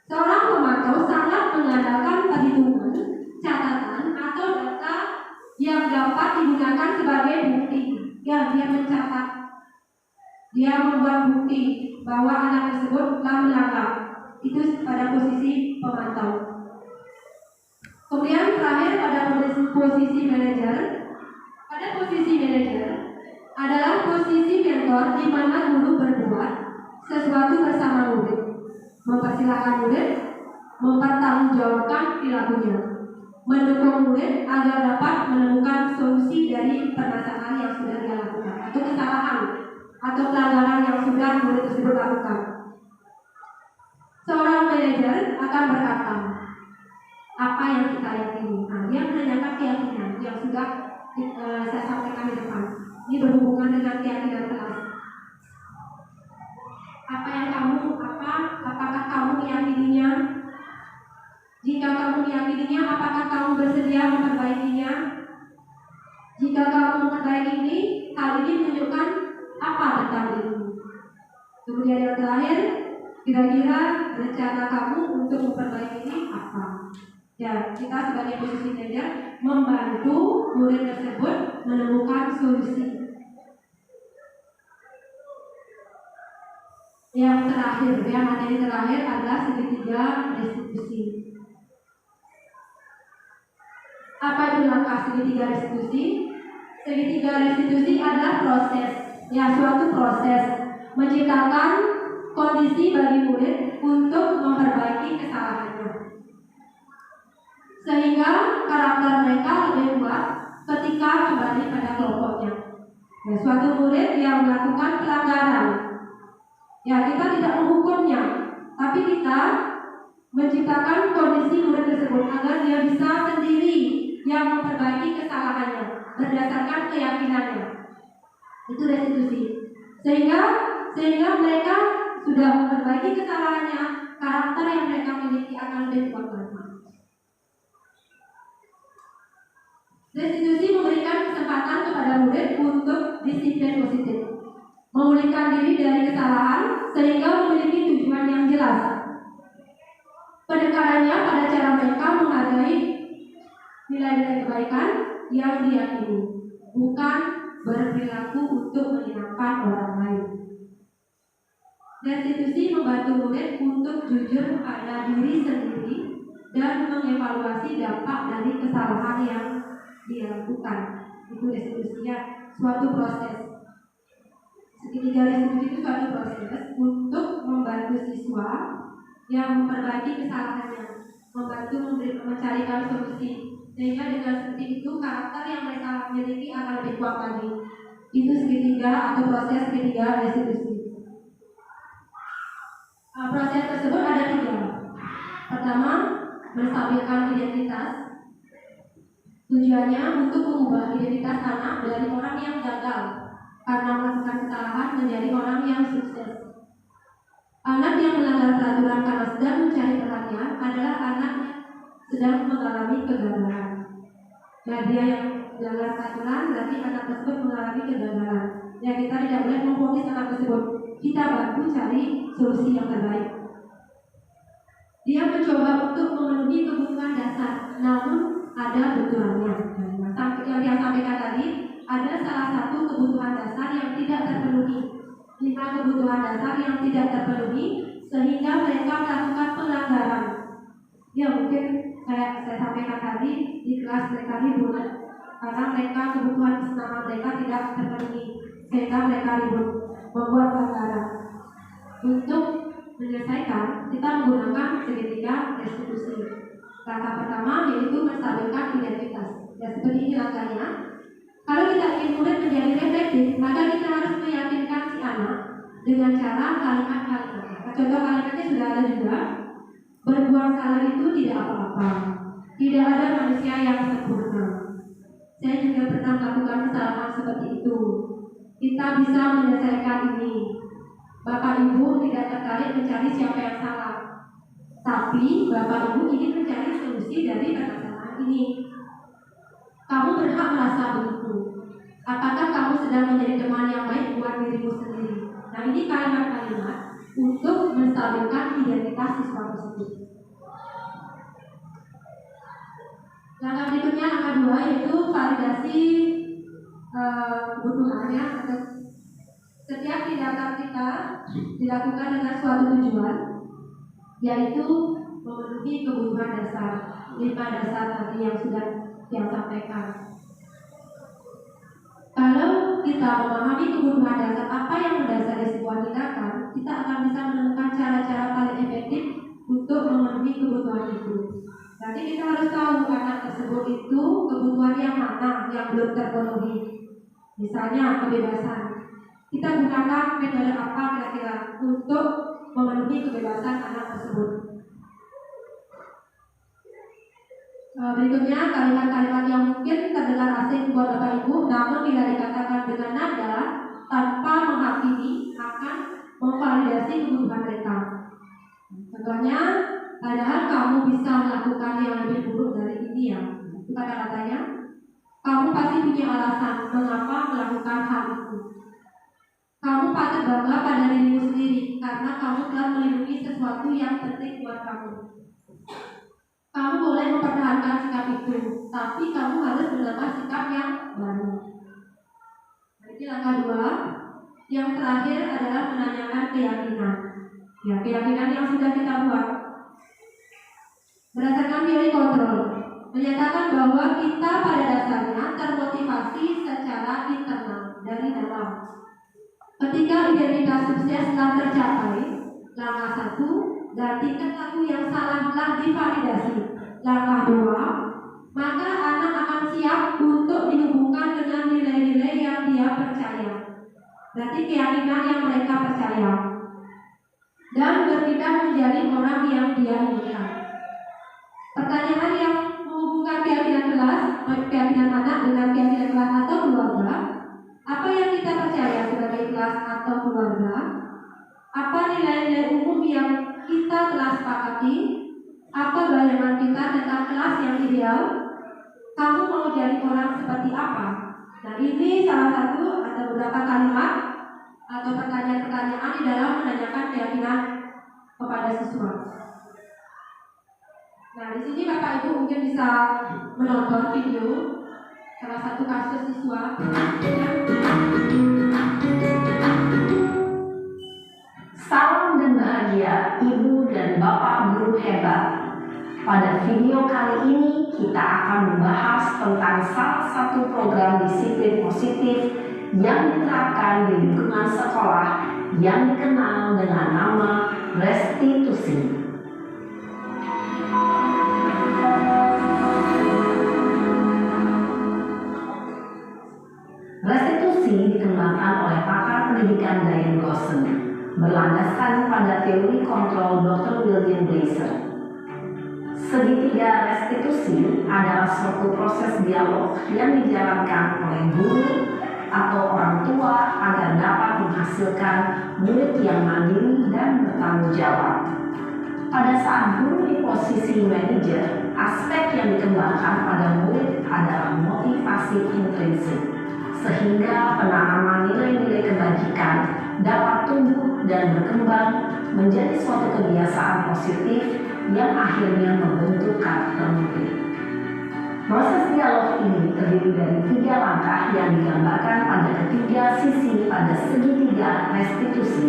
Seorang pemantau sangat mengandalkan perhitungan, catatan, atau data yang dapat digunakan sebagai bukti. Ya, dia mencatat. Dia membuat bukti bahwa anak tersebut telah melanggar. Itu pada posisi pemantau. Kemudian terakhir pada posisi manajer. Pada posisi manajer adalah posisi mentor di mana guru berbuat sesuatu bersama murid, mempersilahkan murid mempertanggungjawabkan perilakunya, mendukung murid agar dapat menemukan solusi dari permasalahan yang sudah dia lakukan atau kesalahan atau pelanggaran yang sudah murid tersebut lakukan. Seorang manajer akan berkata, apa yang kita yakini? Nah, dia menanyakan keyakinan yang sudah saya sampaikan di depan. Ini berhubungan dengan keyakinan kelas. Apakah kamu meyakininya? Jika kamu meyakininya, apakah kamu bersedia memperbaikinya? Jika kamu memperbaiki ini, hal ini menunjukkan apa tentang dirimu? Kemudian yang terakhir, kira-kira rencana kamu untuk memperbaiki ini apa? Ya, kita sebagai posisi manajer membantu murid tersebut menemukan solusi. Yang materi terakhir adalah segitiga restitusi. Apa itu langkah segitiga restitusi? Segitiga restitusi adalah proses, suatu proses menciptakan kondisi bagi murid untuk memperbaiki kesalahannya, sehingga karakter mereka lebih kuat ketika kembali pada kelompoknya. Suatu murid yang melakukan pelanggaran, kita tidak menghukumnya, tapi kita menciptakan kondisi murid tersebut agar dia bisa sendiri yang memperbaiki kesalahannya berdasarkan keyakinannya. Itu restitusi. Sehingga mereka sudah memperbaiki kesalahannya, karakter yang mereka miliki akan lebih kuat lagi. Restitusi memberikan kesempatan kepada murid untuk disiplin positif, memulihkan diri dari kesalahan sehingga memiliki tujuan yang jelas. Penekatannya pada cara mereka menghargai nilai-nilai kebaikan yang diyakini, bukan berperilaku untuk menyenangkan orang lain. Restitusi membantu murid untuk jujur pada diri sendiri dan mengevaluasi dampak dari kesalahan yang dia lakukan. Itu restitusinya suatu proses. Segitiga restitusi itu suatu proses untuk membantu siswa yang memperbaiki kesalahannya, membantu mencarikan solusi. Sehingga dengan seperti itu karakter yang mereka miliki akan lebih kuat lagi. Itu segitiga atau proses segitiga restitusi. Proses tersebut ada 3. Pertama, menstabilkan identitas. Tujuannya untuk mengubah identitas anak dari orang yang gagal karena melakukan kesalahan menjadi orang yang sukses. Anak yang melanggar peraturan karena sedang mencari perhatian adalah anak yang sedang mengalami kegagalan. Nah, dia yang melanggar peraturan berarti anak tersebut mengalami kegagalan. Ya, kita tidak boleh memfonis anak tersebut. Kita bantu cari solusi yang terbaik. Dia mencoba untuk memenuhi kebutuhan dasar, namun ada benturannya. Yang dia sampaikan tadi, ada salah satu kebutuhan dasar yang tidak terpenuhi. 5 kebutuhan dasar yang tidak terpenuhi sehingga mereka melakukan pelanggaran. Ya, mungkin saya sampaikan tadi di kelas mereka ribut karena mereka kebutuhan kesenangan mereka tidak terpenuhi sehingga mereka ribut membuat pelanggaran. Untuk menyelesaikan, kita menggunakan segitiga restitusi. Langkah pertama yaitu menstabilkan identitas. Ya, seperti ini langkahnya. Kalau kita ingin murid menjadi reflektif, maka kita harus meyakinkan si anak dengan cara kalimat-kalimat. Contoh kalimatnya sudah ada juga. Berbuat salah itu tidak apa-apa. Tidak ada manusia yang sempurna. Saya juga pernah melakukan kesalahan seperti itu. Kita bisa menyelesaikan ini. Bapak Ibu tidak tertarik mencari siapa yang salah, tapi Bapak Ibu ingin mencari solusi dari permasalahan ini. Kamu berhak merasa begitu. Apakah kamu sedang menjadi teman yang baik buat dirimu sendiri? Nah, ini kalimat-kalimat untuk menstabilkan identitas siswa tersebut. Langkah berikutnya, langkah 2, yaitu validasi kebutuhannya. Setiap tindakan kita dilakukan dengan suatu tujuan, yaitu memenuhi kebutuhan dasar. 5 dasar tadi yang sudah yang sampaikan. Kalau kita memahami kebutuhan dasar apa yang mendasari sebuah tindakan, kita akan bisa menemukan cara-cara paling efektif untuk memenuhi kebutuhan itu. Jadi kita harus tahu anak tersebut itu kebutuhan yang mana yang belum terpenuhi. Misalnya kebebasan. Kita gunakan metode apa kira-kira untuk memenuhi kebebasan anak tersebut. Berikutnya kalimat-kalimat yang mungkin terdengar asing buat Bapak Ibu, namun bila dikatakan dengan nada tanpa menghakimi akan memvalidasi kebutuhan mereka. Contohnya, padahal kamu bisa melakukan yang lebih buruk dari ini ya. Itu kata-katanya. Kamu pasti punya alasan mengapa melakukan hal itu. Kamu patut bangga pada dirimu sendiri karena kamu telah melindungi sesuatu yang penting buat kamu. Kamu boleh mempertahankan sikap itu, tapi kamu harus menambah sikap yang baru. Jadi langkah 2. Yang terakhir adalah menanyakan keyakinan. Ya, keyakinan yang sudah kita buat. Berdasarkan teori kontrol, menyatakan bahwa kita pada dasarnya termotivasi secara internal dari dalam. Ketika identitas sukses telah tercapai, langkah 1, dan tingkat laku yang salah telah divalidasi, langkah 2, maka anak akan siap untuk dihubungkan dengan nilai-nilai yang dia percaya. Berarti keyakinan yang mereka percaya. Dan berpindah menjadi orang yang dia inginkan. Pertanyaan yang menghubungkan keyakinan kelas, keyakinan anak dengan keyakinan kelas atau keluarga. Apa yang kita percaya sebagai kelas atau keluarga? Apa nilai-nilai umum yang kita telah sepakati? Apa bayangan kita tentang kelas yang ideal? Kamu mau jadi orang seperti apa? Nah, ini salah satu atau beberapa kalimat atau pertanyaan-pertanyaan di dalam menanyakan keyakinan kepada siswa. Nah, di sini Bapak Ibu mungkin bisa menonton video salah satu kasus siswa yang Salam dan bahagia Ibu dan Bapak guru hebat. Pada video kali ini kita akan membahas tentang salah satu program disiplin positif yang diterapkan di lingkungan sekolah yang dikenal dengan nama restitusi. dan Diane Gosson, berlandaskan pada teori kontrol Dr. William Blaser. Segitiga restitusi adalah suatu proses dialog yang dijalankan oleh guru atau orang tua agar dapat menghasilkan murid yang mandiri dan bertanggung jawab. Pada saat guru di posisi manajer, aspek yang dikembangkan pada murid adalah motivasi intrinsik, sehingga penanaman nilai-nilai kebajikan dapat tumbuh dan berkembang menjadi suatu kebiasaan positif yang akhirnya membentuk karakter murid. Proses dialog ini terdiri dari 3 langkah yang digambarkan pada ketiga sisi pada segitiga restitusi.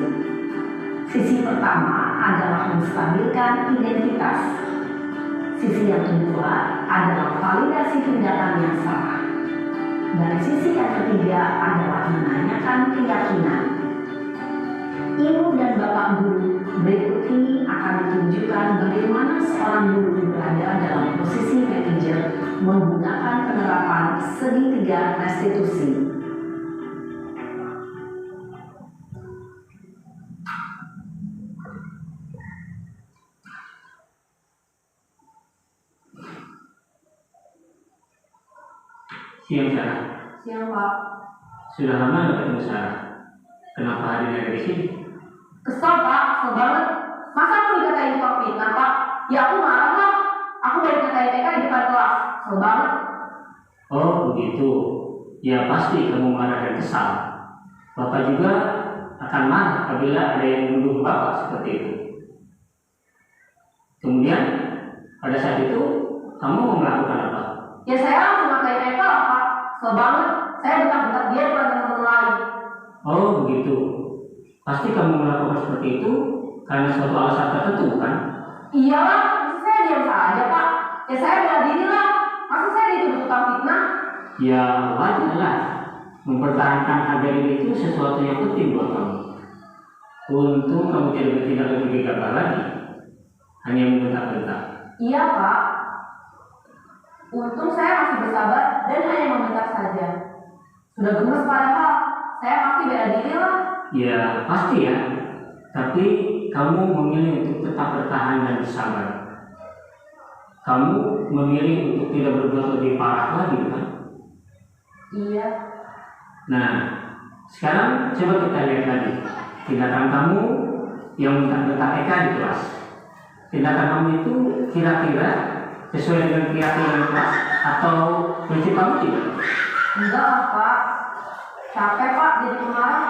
Sisi pertama adalah menstabilkan identitas. Sisi yang kedua adalah validasi tindakan yang salah. Dan sisi yang ketiga adalah menanyakan keyakinan. Ibu dan bapak guru, berikut ini akan ditunjukkan bagaimana seorang guru berada dalam posisi manajer menggunakan penerapan segitiga restitusi. Siang Sarah. Siang Pak. Sudah lama nggak ketemu Sarah. Kenapa hari ini ada di sini? Kesel Pak, kesel banget. Masa aku dikatain tukang fitnah Pak? Ya aku marah lah. Aku baru dikatain TK di depan kelas. Kesel banget. Oh begitu. Ya pasti kamu marah dan kesal. Bapak juga akan marah apabila ada yang menuduh Bapak seperti itu. Kemudian pada saat itu kamu mau melakukan apa? Ya saya langsung ngatain TK lah Pak. Kesel banget. Saya bentak-bentak dia depan teman-teman lain. Oh begitu. Pasti kamu melakukan seperti itu karena suatu alasan tertentu kan? Iyalah, masa saya diam saja Pak. Ya saya bela diri lah. Masa saya dituduh tukang fitnah? Ya wajar lah. Mempertahankan harga diri itu sesuatu yang penting buat kamu. Untung kamu tidak bertindak lebih gegabah lagi. Hanya membentak-bentak. Iya Pak. Untung saya masih bersabar dan hanya membentak saja. Sudah gemes padahal. Saya pasti bela diri lah. Ya pasti ya. Tapi kamu memilih untuk tetap bertahan dan bersabar. Kamu memilih untuk tidak berbuat lebih parah lagi kan? Iya. Nah, sekarang coba kita lihat lagi tindakan kamu yang bentak-bentak Eka di kelas. Tindakan kamu itu kira-kira sesuai dengan keyakinan kelas atau prinsip kamu tidak? Enggak lah Pak. Capek Pak jadi pemarah.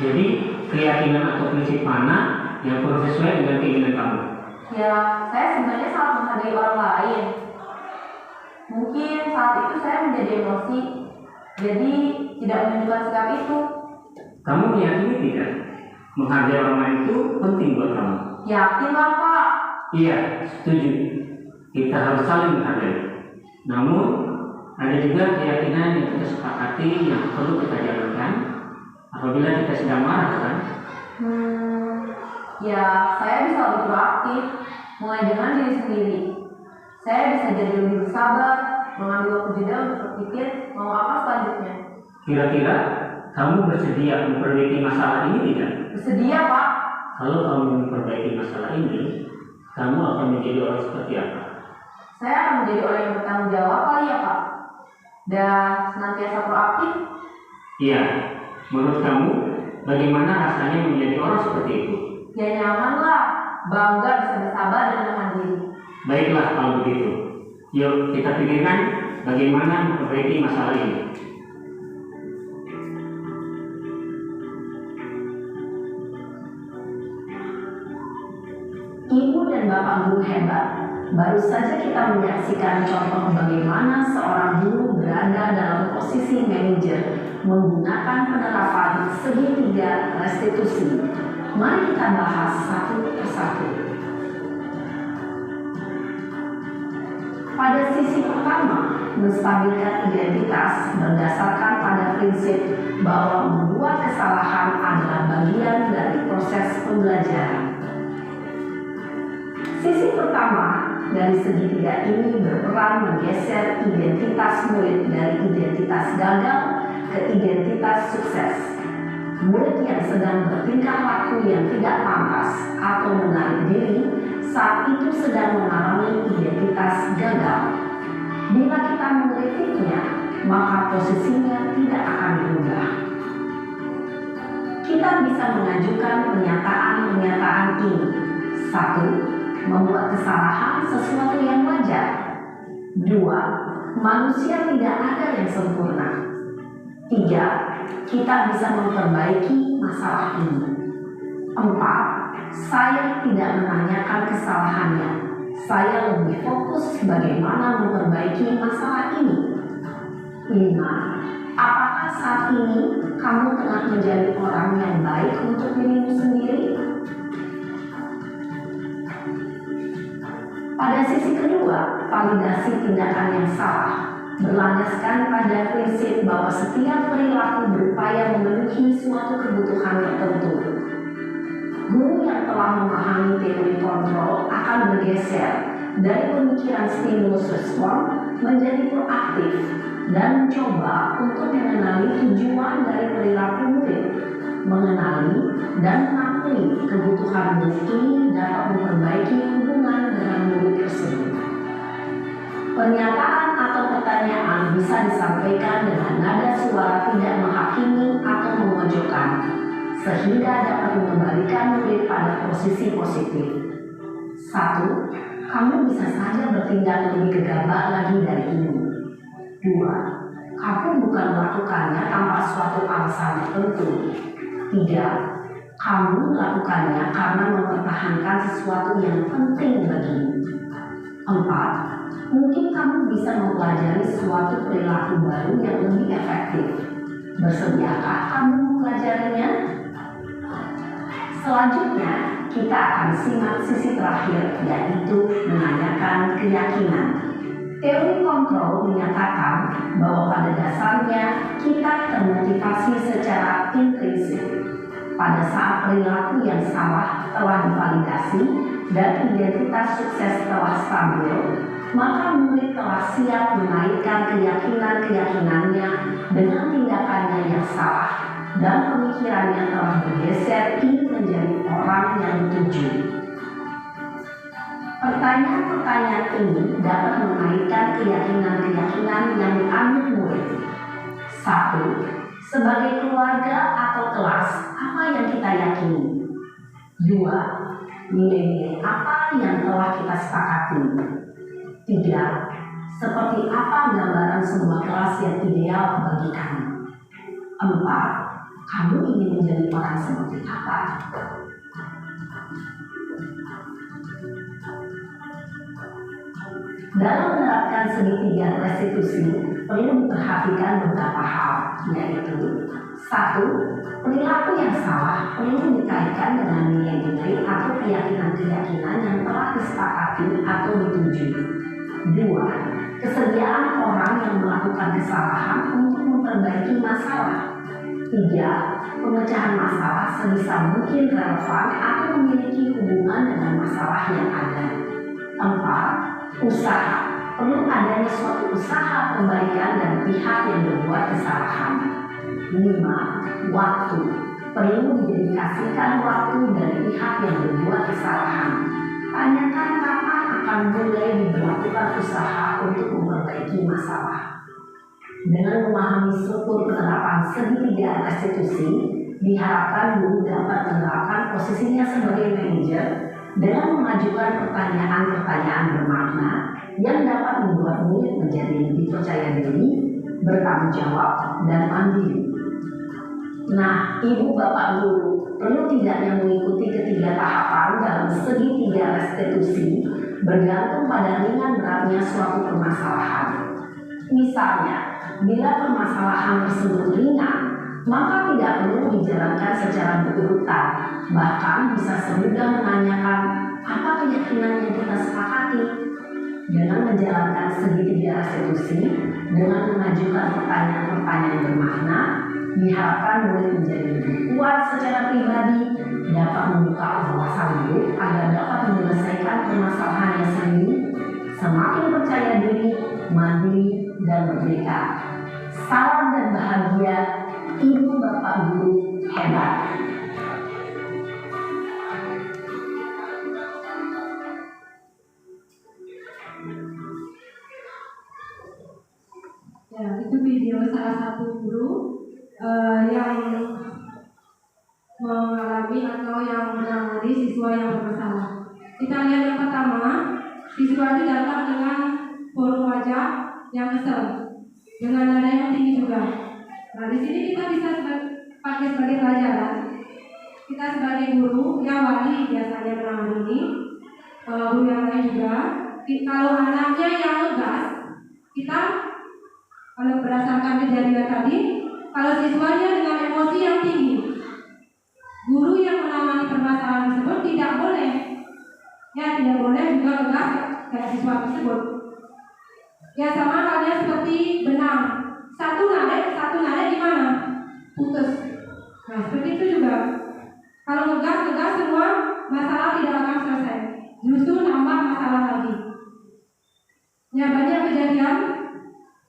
Jadi keyakinan atau prinsip mana yang perlu sesuai dengan keinginan kamu? Ya, saya sebenarnya sangat menghargai orang lain. Mungkin saat itu saya menjadi emosi, jadi tidak menunjukkan sikap itu. Kamu meyakini tidak? Menghargai orang lain itu penting buat kamu. Yakin lah Pak. Iya, setuju. Kita harus saling menghargai. Namun, ada juga keyakinan yang kita sepakati yang perlu kita jalankan apabila kita sedang marah kan? Ya, saya bisa lebih proaktif, mulai dengan diri sendiri. Saya bisa jadi lebih bersabar, mengambil waktu jeda untuk berpikir mau apa selanjutnya. Kira-kira kamu bersedia memperbaiki masalah ini tidak? Bersedia Pak. Kalau kamu memperbaiki masalah ini, kamu akan menjadi orang seperti apa? Saya akan menjadi orang yang bertanggung jawab kali ya Pak. Dan senantiasa proaktif. Iya, menurut kamu bagaimana rasanya menjadi orang seperti itu? Ya nyaman lah, bangga bisa bersabar dan menahan diri. Baiklah kalau begitu. Yuk kita pikirkan bagaimana memperbaiki masalah ini. Ibu dan bapak guru hebat. Baru saja kita menyaksikan contoh bagaimana seorang guru berada dalam posisi manajer menggunakan penerapan segitiga restitusi. Mari kita bahas satu persatu. Pada sisi pertama, menstabilkan identitas berdasarkan pada prinsip bahwa membuat kesalahan adalah bagian dari proses pembelajaran. Sisi pertama dari segitiga ini berperan menggeser identitas murid dari identitas gagal ke identitas sukses. Murid yang sedang bertingkah laku yang tidak pantas atau menarik diri saat itu sedang mengalami identitas gagal. Bila kita mengkritiknya, maka posisinya tidak akan berubah. Kita bisa mengajukan pernyataan-pernyataan ini. 1. Membuat kesalahan sesuatu yang wajar. 2. Manusia tidak ada yang sempurna. 3. Kita bisa memperbaiki masalah ini. 4. Saya tidak menanyakan kesalahannya. Saya lebih fokus bagaimana memperbaiki masalah ini. 5. Apakah saat ini kamu tengah menjadi orang yang baik untuk dirimu sendiri? Pada sisi kedua, validasi tindakan yang salah berlandaskan pada prinsip bahwa setiap perilaku berupaya memenuhi suatu kebutuhan tertentu. Guru yang telah memahami teori kontrol akan bergeser dari pemikiran stimulus respon menjadi proaktif dan mencoba untuk mengenali tujuan dari perilaku murid. Mengenali dan mengakui kebutuhan murid ini dapat memperbaiki hubungan dengan murid tersebut. Pernyataan atau pertanyaan bisa disampaikan dengan nada suara tidak menghakimi atau memojokkan, sehingga dapat mengembalikan murid pada posisi positif. 1. Kamu bisa saja bertindak lebih gegabah lagi dari ini. 2. Kamu bukan melakukannya tanpa suatu alasan tertentu. 3. Kamu melakukannya karena mempertahankan sesuatu yang penting bagimu. 4. Mungkin kamu bisa mempelajari suatu perilaku baru yang lebih efektif. Bersediakah kamu mempelajarinya? Selanjutnya, kita akan simak sisi terakhir, yaitu menanyakan keyakinan. Teori kontrol menyatakan bahwa pada dasarnya kita termotivasi secara intrinsik. Pada saat perilaku yang salah telah divalidasi dan identitas sukses telah stabil, maka murid telah siap mengaitkan keyakinan-keyakinannya dengan tindakannya yang salah dan pemikirannya telah bergeser ingin menjadi orang yang dituju. Pertanyaan-pertanyaan ini dapat mengaitkan keyakinan-keyakinan yang diambil murid. 1. Sebagai keluarga atau kelas, apa yang kita yakini? 2. Nilai-nilai apa yang telah kita sepakati? 3. Seperti apa gambaran sebuah kelas yang ideal bagi kami? 4. Kamu ingin menjadi orang seperti apa? Dalam menerapkan segitiga restitusi, perlu diperhatikan beberapa hal, yaitu 1. Perilaku yang salah perlu dikaitkan dengan nilai-nilai atau keyakinan-keyakinan yang telah disepakati atau dituju. 2. Kesediaan orang yang melakukan kesalahan untuk memperbaiki masalah. 3. Pemecahan masalah sebisa mungkin relevan atau memiliki hubungan dengan masalah yang ada. 4. Usaha. Perlu adanya suatu usaha perbaikan dan pihak yang berbuat kesalahan. 5. Waktu. Perlu didedikasikan waktu dari pihak yang berbuat kesalahan. Tanyakan kapan akan mulai diberlakukan usaha untuk memperbaiki masalah. Dengan memahami struktur penerapan segitiga restitusi, diharapkan guru dapat menerapkan posisinya sebagai manajer dengan mengajukan pertanyaan-pertanyaan bermakna yang dapat membuat murid menjadi lebih percaya diri, bertanggung jawab, dan mandiri. Nah, ibu bapak guru perlu tidaknya mengikuti ketiga tahapan dalam segitiga restitusi bergantung pada ringan beratnya suatu permasalahan. Misalnya, bila permasalahan tersebut ringan, maka tidak perlu dijalankan secara berurutan, bahkan bisa semudah menanyakan apa keyakinan yang kita sepakati. Dengan menjalankan segitiga restitusi, dengan mengajukan pertanyaan-pertanyaan bermakna, diharapkan murid menjadi lebih kuat secara pribadi, dapat membuka wawasan murid agar dapat menyelesaikan permasalahannya sendiri, semakin percaya diri, mandiri, dan merdeka. Salam dan bahagia, Ibu Bapak Guru hebat. Ya, itu video salah satu guru yang mengalami atau yang menangani siswa yang bermasalah. Kita lihat yang pertama, siswa itu datang dengan forum wajah yang kesel, dengan nada yang tinggi juga. Nah, di sini kita bisa pakai sebagai pelajaran. Kita sebagai guru, ya wali biasanya menangani ini, guru yang lain juga. Kalau anaknya yang ngegas, kita kalau berdasarkan kejadian tadi, kalau siswanya dengan emosi yang tinggi, guru yang menangani permasalahan tersebut tidak boleh juga ngegas kayak siswa tersebut. Ya sama halnya seperti benang, satu narik gimana? Putus. Nah seperti itu juga. Kalau ngegas semua masalah tidak akan selesai, justru nambah masalah lagi. Ya banyak kejadian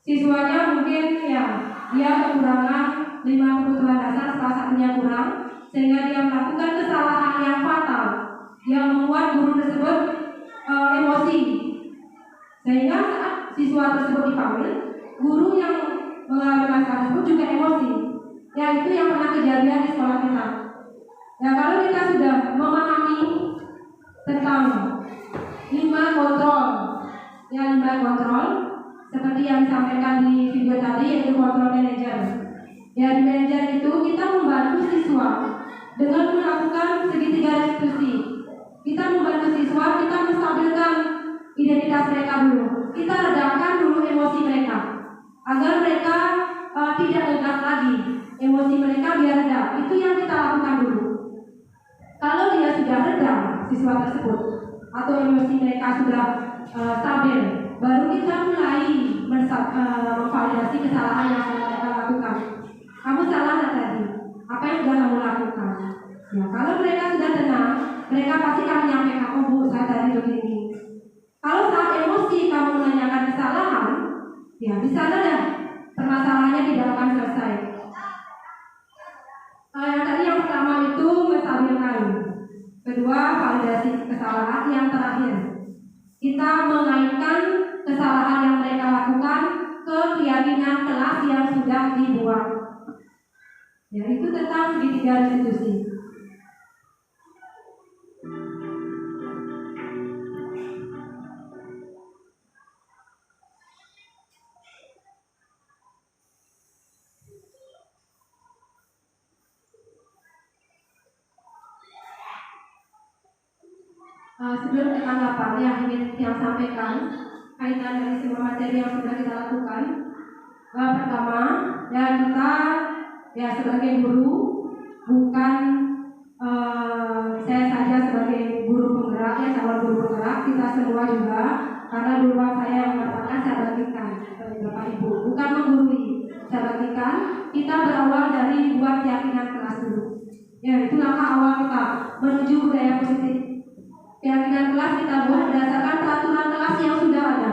siswanya mungkin ya dia kekurangan 5 kebutuhan dasar, salah satunya kurang, sehingga dia melakukan kesalahan yang fatal yang membuat guru tersebut emosi, sehingga saat siswa tersebut dipanggil, guru yang mengalami masalah tersebut juga emosi. Ya itu yang pernah kejadian di sekolah kita. Ya kalau kita sudah memahami tentang 5 kontrol, ya 5 kontrol seperti yang disampaikan di video tadi, yaitu kontrol manajer. Ya di manajer itu kita membantu siswa dengan melakukan segitiga restitusi. Kita membantu siswa, kita menstabilkan identitas mereka dulu. Kita redakan dulu emosi mereka agar mereka tidak ngegas lagi. Emosi mereka biar reda. Itu yang kita lakukan dulu. Kalau dia sudah reda siswa tersebut atau emosi mereka sudah stabil, baru kita mulai memvalidasi kesalahan yang mereka lakukan. Kamu salah nggak tadi? Apa yang sudah kamu lakukan? Ya, kalau mereka sudah tenang, mereka pasti akan menyampaikan, oh bu, saya tadi begini. Kalau saat emosi kamu menanyakan kesalahan, ya di sana dah permasalahannya tidak akan selesai. Yang tadi yang pertama itu menstabilkan. Kedua, validasi kesalahan. Yang terakhir, kita mengaitkan kesalahan yang mereka lakukan ke keyakinan kelas yang sudah dibuat. Ya, itu tentang segitiga restitusi. Sebelum ke tanggapan yang ingin yang sampaikan kaitan dari semua materi yang sudah kita lakukan, pertama ya kita ya sebagai guru bukan saya saja sebagai guru penggerak ya calon guru penggerak, kita semua juga, karena duluan saya yang mengatakan saya bagikan Bapak Ibu, bukan menggurui, saya bagikan. Kita berawal dari buat keyakinan kelas dulu. Ya itu langkah awal kita menuju budaya positif. Keyakinan kelas kita buat berdasarkan peraturan kelas yang sudah ada.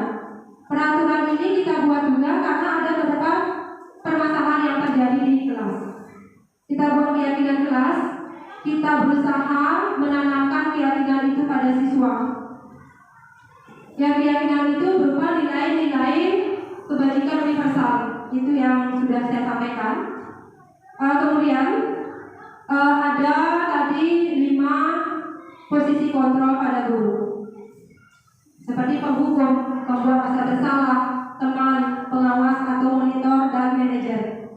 Peraturan ini kita buat juga karena ada beberapa permasalahan yang terjadi di kelas. Kita buat keyakinan kelas, kita berusaha menanamkan keyakinan itu pada siswa. Yang keyakinan itu berupa nilai-nilai kebajikan universal. Itu yang sudah saya sampaikan. Kemudian ada tadi 5 posisi kontrol pada guru, seperti penghukum, pembuat rasa bersalah, teman, pengawas atau monitor, dan manajer.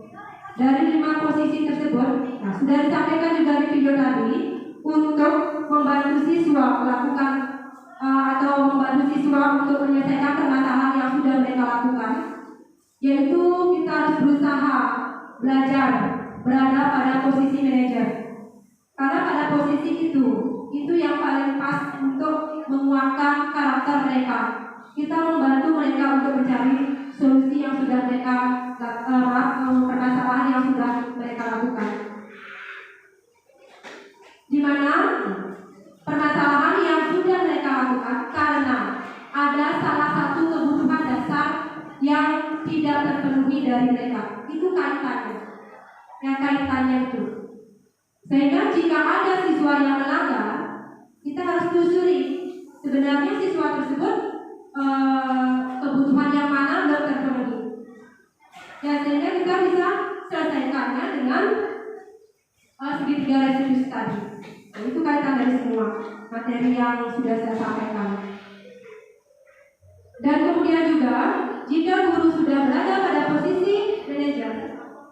Dari 5 posisi tersebut, sudah disampaikan juga di video tadi, untuk membantu siswa melakukan atau membantu siswa untuk menyelesaikan permasalahan yang sudah mereka lakukan, yaitu kita harus berusaha belajar berada pada posisi manajer. Karena pada posisi itu yang paling pas untuk menguatkan karakter mereka. Kita membantu mereka untuk mencari solusi yang sudah mereka permasalahan yang sudah mereka lakukan. Di mana permasalahan yang sudah mereka lakukan karena ada salah satu kebutuhan dasar yang tidak terpenuhi dari mereka. Itu kaitannya. yang kaitannya itu. Sehingga jika ada siswa yang melanggar, kita harus telusuri sebenarnya siswa tersebut kebutuhan yang mana belum terpenuhi. Ya, sehingga kita bisa selesaikannya dengan segitiga restitusi tadi. Nah, itu kaitan dari semua materi yang sudah saya sampaikan. Dan kemudian juga, jika guru sudah berada pada posisi manajer,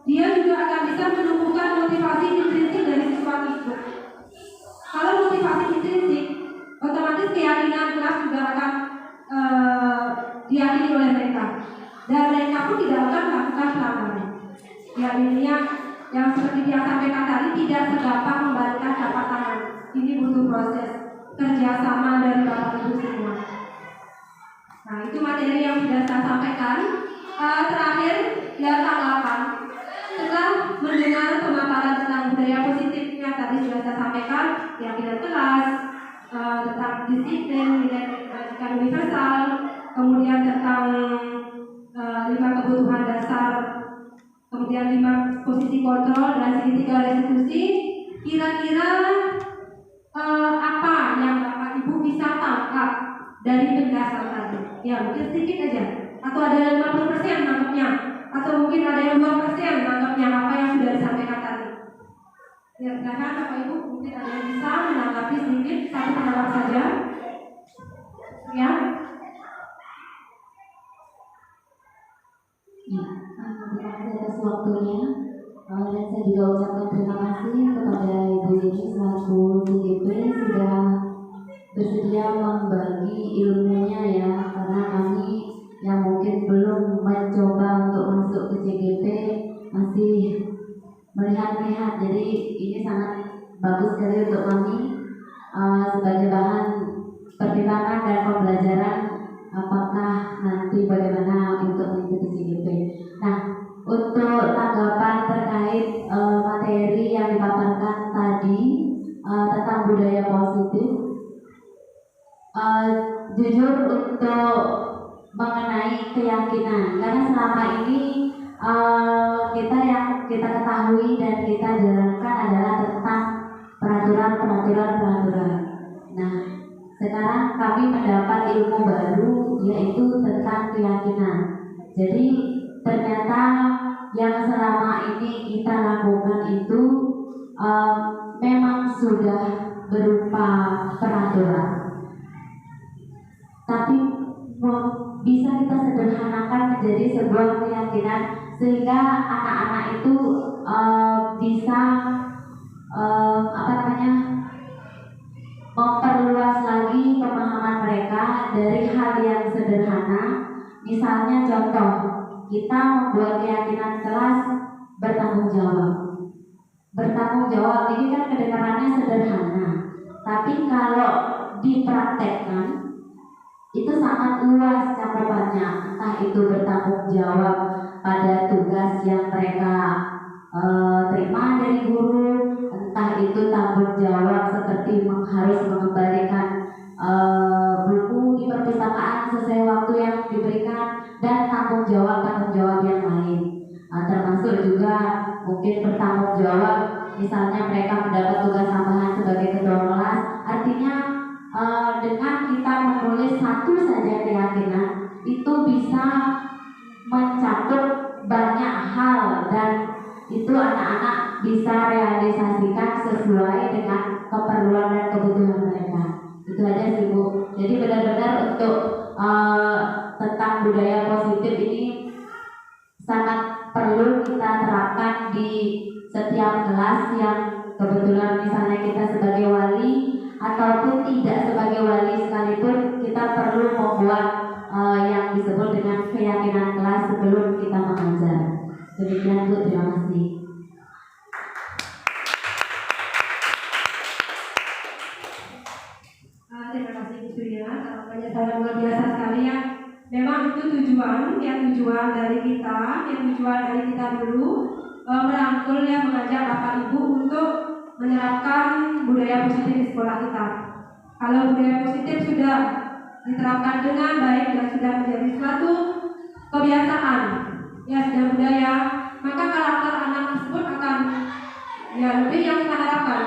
dia juga akan bisa menumbuhkan motivasi intrinsik dari siswa tersebut. Kalau motivasi intrinsik, otomatis keyakinan kelas juga akan diyakini oleh mereka, dan mereka pun tidak akan melakukan pelanggaran. Ya, intinya yang seperti dia sampaikan tadi, tidak segampang membalikkan telapak tangan. Ini butuh proses kerjasama dari bapak ibu semua. Nah, itu materi yang sudah saya sampaikan. Terakhir, ya tanggapan. Setelah mendengar pemaparan tentang budaya positif yang tadi sudah saya sampaikan, keyakinan kelas, tentang disiplin, pendidikan universal, kemudian tentang 5 kebutuhan dasar, kemudian 5 posisi kontrol dan segitiga restitusi. Kira-kira apa yang Bapak Ibu bisa tangkap dari penjelasan tadi? Ya, mungkin sedikit aja, atau ada yang 50% nangkepnya, atau mungkin ada yang 2% nangkepnya apa yang sudah disampaikan tadi. Ya, silakan Bapak Ibu, mungkin ada yang bisa menanggapi sedikit, satu pendapat saja. Ya. Terima kasih atas waktunya, dan saya juga ucapkan terima kasih kepada Ibu Yeni selaku CGP sudah bersedia membagi ilmunya ya, karena kami yang mungkin belum mencoba untuk masuk ke CGP masih melihat-lihat, jadi ini sangat bagus sekali untuk kami sebagai bahan pertimbangan dan pembelajaran apakah nanti bagaimana untuk mengikuti CGP. Nah, untuk tanggapan terkait materi yang dipaparkan tadi tentang budaya positif, jujur untuk mengenai keyakinan, karena selama ini yang kita ketahui dan kita jalankan adalah tentang peraturan. Nah, sekarang kami mendapat ilmu baru yaitu tentang keyakinan. Jadi ternyata yang selama ini kita lakukan itu memang sudah berupa peraturan, tapi bisa kita sederhanakan menjadi sebuah keyakinan sehingga anak-anak itu bisa memperluas lagi pemahaman mereka dari hal yang sederhana. Misalnya contoh, kita membuat keyakinan kelas bertanggung jawab ini kan kedengarannya sederhana, tapi kalau dipraktekkan itu sangat luas cakupannya. Entah itu bertanggung jawab pada tugas yang mereka terima dari guru, entah itu tanggung jawab seperti harus mengembalikan buku di perpustakaan sesuai waktu yang diberikan, dan tanggung jawab yang lain. Termasuk juga mungkin bertanggung jawab misalnya mereka mendapat tugas tambahan sebagai ketua kelas. Artinya dengan kita menulis satu saja keyakinan itu bisa mencakup banyak hal, dan itu anak-anak bisa realisasikan sesuai dengan keperluan dan kebutuhan mereka. Itu aja sih Bu. Jadi benar-benar untuk tentang budaya positif ini sangat perlu kita terapkan di setiap kelas yang kebetulan misalnya kita sebagai wali ataupun tidak sebagai wali sekalipun, kita perlu membuat yang disebut dengan keyakinan kelas sebelum kita mengajar. Demikian Bu, terima kasih. Terima kasih Bu Surya, jawabannya sangat luar biasa sekali ya. Memang itu tujuan dari kita dulu merangkul ya, mengajak Bapak Ibu untuk menerapkan budaya positif di sekolah kita. Kalau budaya positif sudah diterapkan dengan baik dan sudah menjadi suatu kebiasaan, ya sudah budaya, maka karakter anak tersebut akan Ya, lebih yang kita harapkan.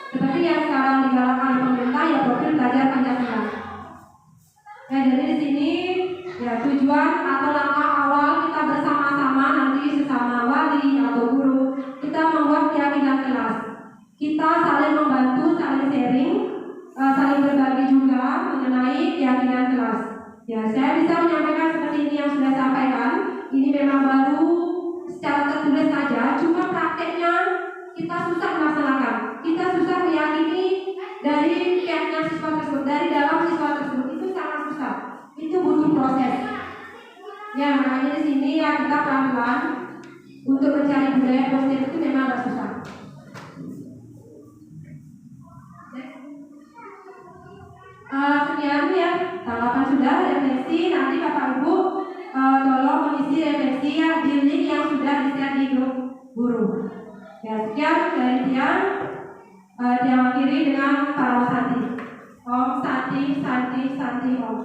Seperti yang sekarang digalakkan oleh pemerintah, ya profil belajar Pancasila. Ya, jadi di sini ya tujuan atau langkah awal kita bersama-sama nanti sesama wali atau guru kita membuat keyakinan kelas. Kita saling membantu, saling sharing, saling berbagi juga mengenai keyakinan kelas. Ya, saya bisa menyampaikan seperti ini yang sudah sampaikan. Ini memang baru secara tertulis saja, cuma prakteknya kita susah melaksanakan. Kita susah meyakini dari keyakinan siswa tersebut, dari dalam siswa tersebut itu sangat susah. Itu butuh proses. Ya, makanya di sini ya kita pelan-pelan untuk mencari budaya positif itu memang agak susah. Sekian ya, tanggapan sudah, refleksi. Nanti Bapak Ibu tolong mengisi refleksi ya di link yang sudah di-share di grup guru. Ya, sekian dari Tiang. Tiang akhiri dengan para santi. Om Santi, Santi, Santi Om.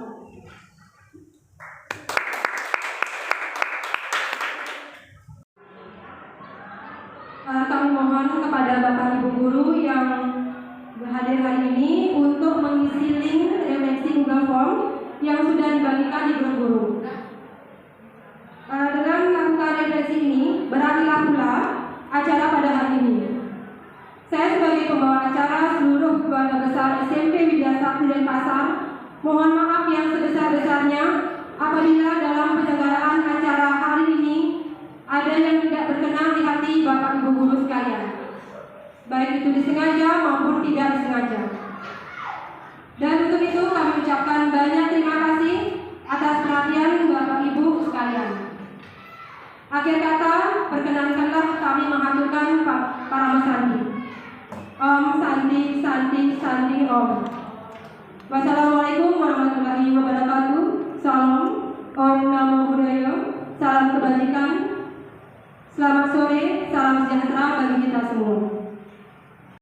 Kami mohon kepada Bapak Ibu guru yang hadir hari ini untuk mengisi link refleksi Google Form yang sudah dibagikan di grup guru. Dengan melakukan refleksi ini, berakhirlah pula acara pada hari ini. Saya sebagai pembawa acara seluruh keluarga besar SMP Widya Sakti Denpasar, mohon maaf yang sebesar-besarnya apabila dalam penyelenggaraan acara hari ini ada yang tidak berkenan di hati Bapak Ibu guru sekalian, baik itu disengaja maupun tidak disengaja. Dan untuk itu kami ucapkan banyak terima kasih atas perhatian Bapak Ibu sekalian. Akhir kata, perkenankanlah kami mengaturkan para Santi. Om Santi, Santi, Santi Om. Wassalamualaikum warahmatullahi wabarakatuh. Salam, Om Namo Buddhaya, salam kebajikan. Selamat sore, salam sejahtera bagi kita semua.